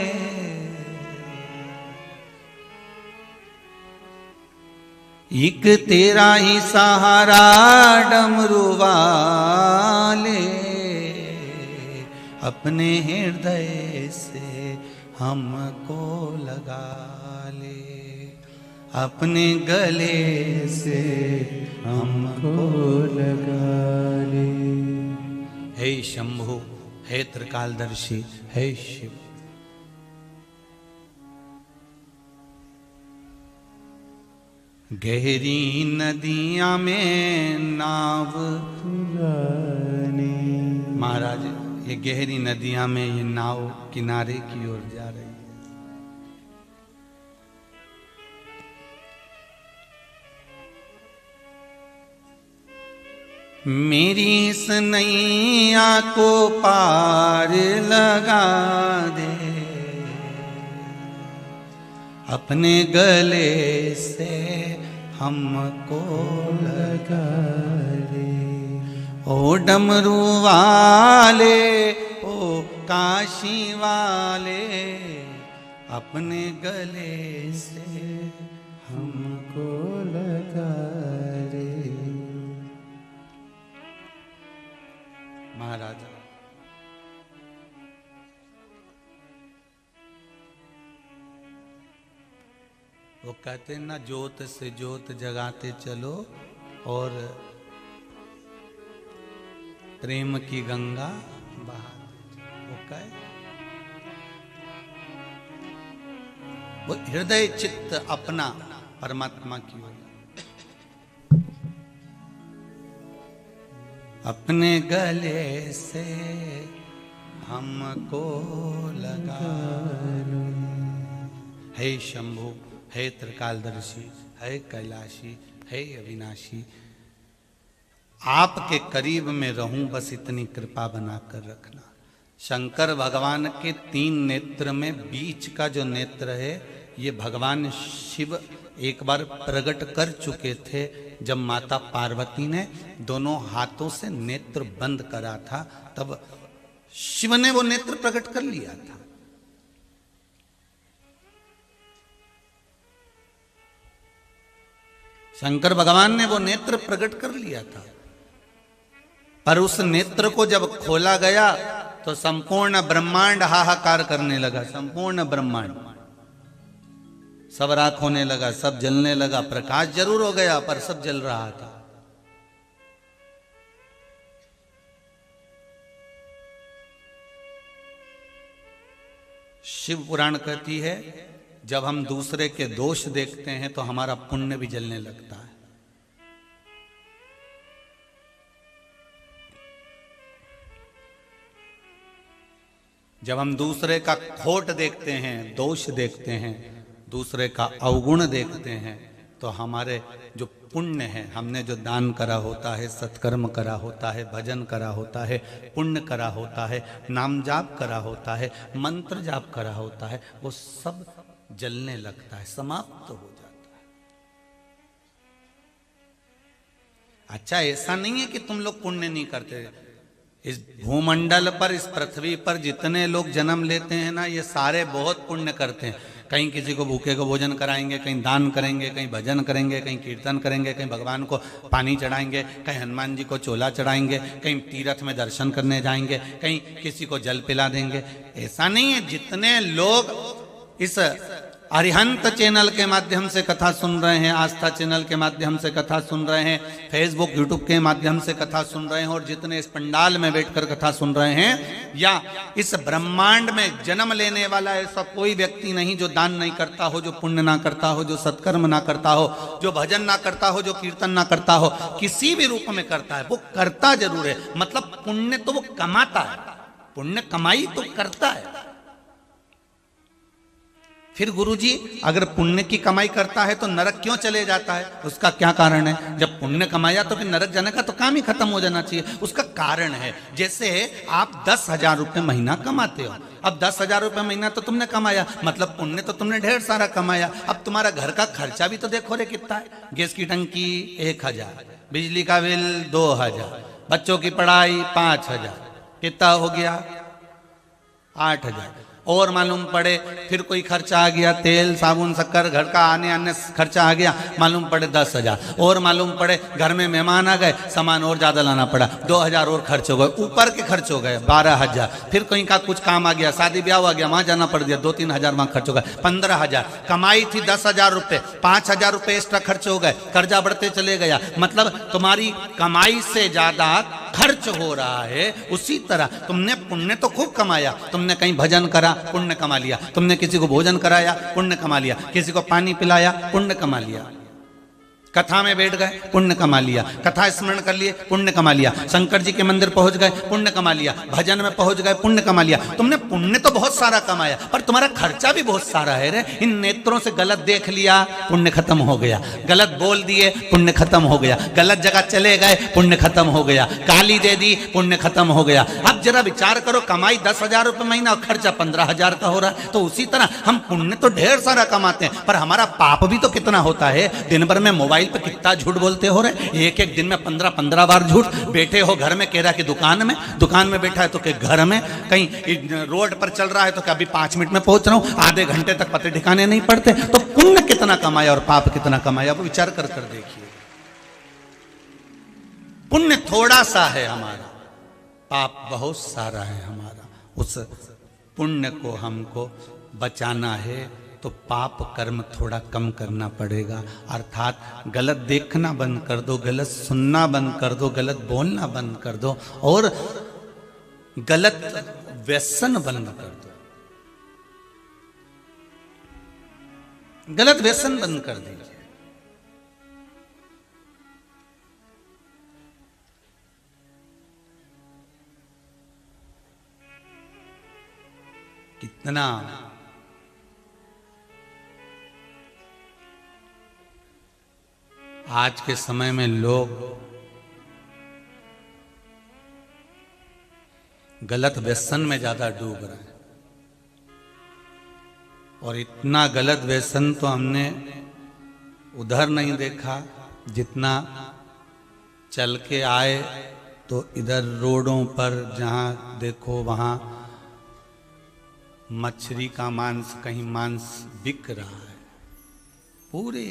Speaker 1: एक तेरा ही सहारा डमरू वाले, अपने हृदय से हमको लगा ले, अपने गले से हमको लगा ले। हे शंभु, हे त्रिकालदर्शी, हे शिव, गहरी नदियां में नाव चलाने। महाराज, ये गहरी नदियां में ये नाव किनारे की ओर जा रही है। मेरी इस नैया को पार लगा दे, अपने गले से हमको लगा दे। ओ डमरू वाले, ओ काशी वाले, अपने गले से हमको लगा दे। महाराजा, वो कहते ना, ज्योत से ज्योत जगाते चलो और प्रेम की गंगा बहाते चलो। वो कहे वो हृदय चित्त अपना परमात्मा की ओर, अपने गले से हमको लगा लो। हे शंभु, हे त्रिकालदर्शी, हे कैलाशी, हे अविनाशी, आपके करीब में रहूं, बस इतनी कृपा बनाकर रखना। शंकर भगवान के 3 नेत्र में बीच का जो नेत्र है, ये भगवान शिव एक बार प्रकट कर चुके थे, जब माता पार्वती ने दोनों हाथों से नेत्र बंद करा था, तब शिव ने वो नेत्र प्रकट कर लिया था। शंकर भगवान ने वो नेत्र प्रकट कर लिया था, पर उस नेत्र को जब खोला गया तो संपूर्ण ब्रह्मांड हाहाकार करने लगा। संपूर्ण ब्रह्मांड सब राख होने लगा, सब जलने लगा। प्रकाश जरूर हो गया पर सब जल रहा था। शिव पुराण कहती है, जब हम दूसरे के दोष देखते हैं तो हमारा पुण्य भी जलने लगता है। जब हम दूसरे का खोट देखते हैं, दोष देखते हैं, दूसरे का अवगुण देखते हैं, तो हमारे जो पुण्य है, हमने जो दान करा होता है, सत्कर्म करा होता है, भजन करा होता है, पुण्य करा होता है, नाम जाप करा होता है, मंत्र जाप करा होता है, वो सब जलने लगता है, समाप्त हो जाता है। अच्छा, ऐसा नहीं है कि तुम लोग पुण्य नहीं करते। इस भूमंडल पर, इस पृथ्वी पर जितने लोग जन्म लेते हैं ना, ये सारे बहुत पुण्य करते हैं। कहीं किसी को भूखे को भोजन कराएंगे, कहीं दान करेंगे, कहीं भजन करेंगे, कहीं कीर्तन करेंगे, कहीं भगवान को पानी चढ़ाएंगे, कहीं हनुमान जी को चोला चढ़ाएंगे, कहीं तीर्थ में दर्शन करने जाएंगे, कहीं किसी को जल पिला देंगे। ऐसा नहीं है। जितने लोग इस अरिहंत चैनल के माध्यम से कथा सुन रहे हैं, आस्था चैनल के माध्यम से कथा सुन रहे हैं, फेसबुक यूट्यूब के माध्यम से कथा सुन रहे हैं, और जितने इस पंडाल में बैठकर कथा सुन रहे हैं, या इस ब्रह्मांड में जन्म लेने वाला ऐसा कोई व्यक्ति नहीं जो दान नहीं करता हो, जो पुण्य ना करता हो, जो सत्कर्म ना करता हो, जो भजन ना करता हो, जो कीर्तन ना करता हो, किसी भी रूप में करता है। वो करता जरूर है, मतलब पुण्य तो वो कमाता है, पुण्य कमाई तो करता है। फिर गुरुजी, अगर पुण्य की कमाई करता है तो नरक क्यों चले जाता है? उसका क्या कारण है? जब पुण्य कमाया तो फिर नरक जाने का तो काम ही खत्म हो जाना चाहिए। उसका कारण है, जैसे आप 10,000 रुपये महीना कमाते हो। अब 10,000 रुपये महीना तो तुमने कमाया, मतलब पुण्य तो तुमने ढेर सारा कमाया। अब तुम्हारा घर का खर्चा भी तो देखो रे कितना है। गैस की टंकी 1,000, बिजली का बिल 2,000, बच्चों की पढ़ाई 5,000, कितना हो गया? 8,000। और मालूम पड़े फिर कोई खर्चा आ गया, तेल साबुन शक्कर, घर का आने आने खर्चा आ गया, मालूम पड़े 10,000। और मालूम पड़े घर में मेहमान आ गए, सामान और ज्यादा लाना पड़ा, 2,000 और खर्च हो गए, ऊपर के खर्च हो गए 12,000। फिर कहीं का कुछ काम आ गया, शादी ब्याह आ गया, वहां जाना पड़ गया, 2-3 हजार वहां खर्च हो गए, 15,000। कमाई थी 10,000 रुपये, 5,000 रुपये एक्स्ट्रा खर्च हो गए, कर्जा बढ़ते चले गया। मतलब तुम्हारी कमाई से ज्यादा खर्च हो रहा है। उसी तरह तुमने पुण्य तो खूब कमाया, तुमने कहीं भजन करा, पुण्य कमा लिया, तुमने किसी को भोजन कराया, पुण्य कमा लिया, किसी को पानी पिलाया, पुण्य कमा लिया, कथा में बैठ गए, पुण्य कमा लिया, कथा स्मरण कर लिए, पुण्य कमा लिया, शंकर जी के मंदिर पहुंच गए, पुण्य कमा लिया, भजन में पहुंच गए, पुण्य कमा लिया। तुमने पुण्य तो बहुत सारा कमाया, पर तुम्हारा खर्चा भी बहुत सारा है रे। इन नेत्रों से गलत देख लिया, पुण्य खत्म हो गया, गलत बोल दिए, पुण्य खत्म हो गया, गलत जगह चले गए, पुण्य खत्म हो गया, गाली दे दी, पुण्य खत्म हो गया। अब जरा विचार करो, कमाई 10,000 रुपये महीना और खर्चा 15,000 का हो रहा है। तो उसी तरह हम पुण्य तो ढेर सारा कमाते हैं, पर हमारा पाप भी तो कितना होता है। दिन भर में मोबाइल पे कितना झूठ बोलते हो रहे, एक दिन में 15-15 बार झूठ। बैठे हो घर में, कह रहा कि दुकान में बैठा है तो के घर में, कहीं रोड पर चल रहा है तो कभी 5 मिनट में पहुंच रहा हूं, आधे घंटे तक पते ठिकाने नहीं पड़ते। तो पुण्य कितना कमाया और पाप कितना कमाया, वो विचार कर देखिए। पुण्य थोड़ा सा है हमारा, पाप बहुत सारा है हमारा। उस पुण्य को हमको बचाना है तो पाप कर्म थोड़ा कम करना पड़ेगा। अर्थात गलत देखना बंद कर दो, गलत सुनना बंद कर दो, गलत बोलना बंद कर दो, और गलत व्यसन बंद कर दो। गलत व्यसन बंद कर दीजिए। कितना आज के समय में लोग गलत व्यसन में ज्यादा डूब रहे हैं, और इतना गलत व्यसन तो हमने उधर नहीं देखा जितना चल के आए तो इधर रोडों पर जहां देखो वहां मछली का मांस, कहीं मांस बिक रहा है पूरे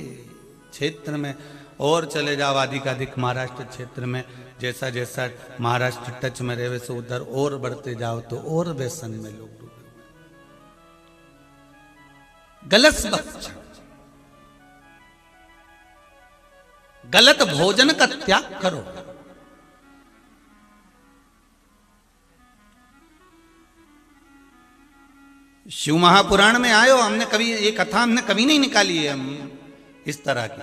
Speaker 1: क्षेत्र में। और चले जाओ अधिक महाराष्ट्र क्षेत्र में, जैसा जैसा महाराष्ट्र टच में रहे वैसे उधर और बढ़ते जाओ तो और व्यसन में लोग डूबे। गलत बच्चा, गलत भोजन का त्याग करो। शिव महापुराण में आयो, हमने कभी ये कथा हमने कभी नहीं निकाली है हम इस तरह की,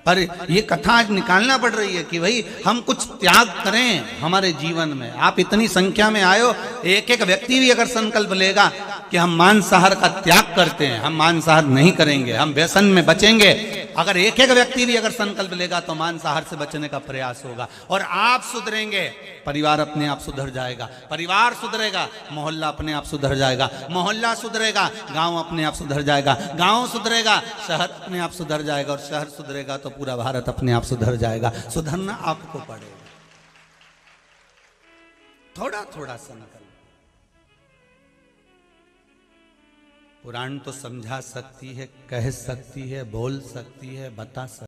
Speaker 1: पर ये कथा आज निकालना पड़ रही है कि भाई हम कुछ त्याग करें हमारे जीवन में। आप इतनी संख्या में आयो, एक एक व्यक्ति भी अगर संकल्प लेगा कि हम मांसाहार का त्याग करते हैं, हम मांसाहार नहीं करेंगे, हम व्यसन में बचेंगे, अगर एक एक व्यक्ति भी अगर संकल्प लेगा तो मांसाहार से बचने का प्रयास होगा। और आप सुधरेंगे, परिवार अपने आप सुधर जाएगा, परिवार सुधरेगा, मोहल्ला अपने आप सुधर जाएगा, मोहल्ला सुधरेगा, गांव अपने आप सुधर जाएगा, गांव सुधरेगा, शहर अपने आप सुधर जाएगा, और शहर सुधरेगा तो पूरा भारत अपने आप सुधर जाएगा। सुधरना आपको पड़ेगा, थोड़ा थोड़ा संकल्प। पुराण तो समझा सकती है, कह सकती है, बोल सकती है, बता सकती है।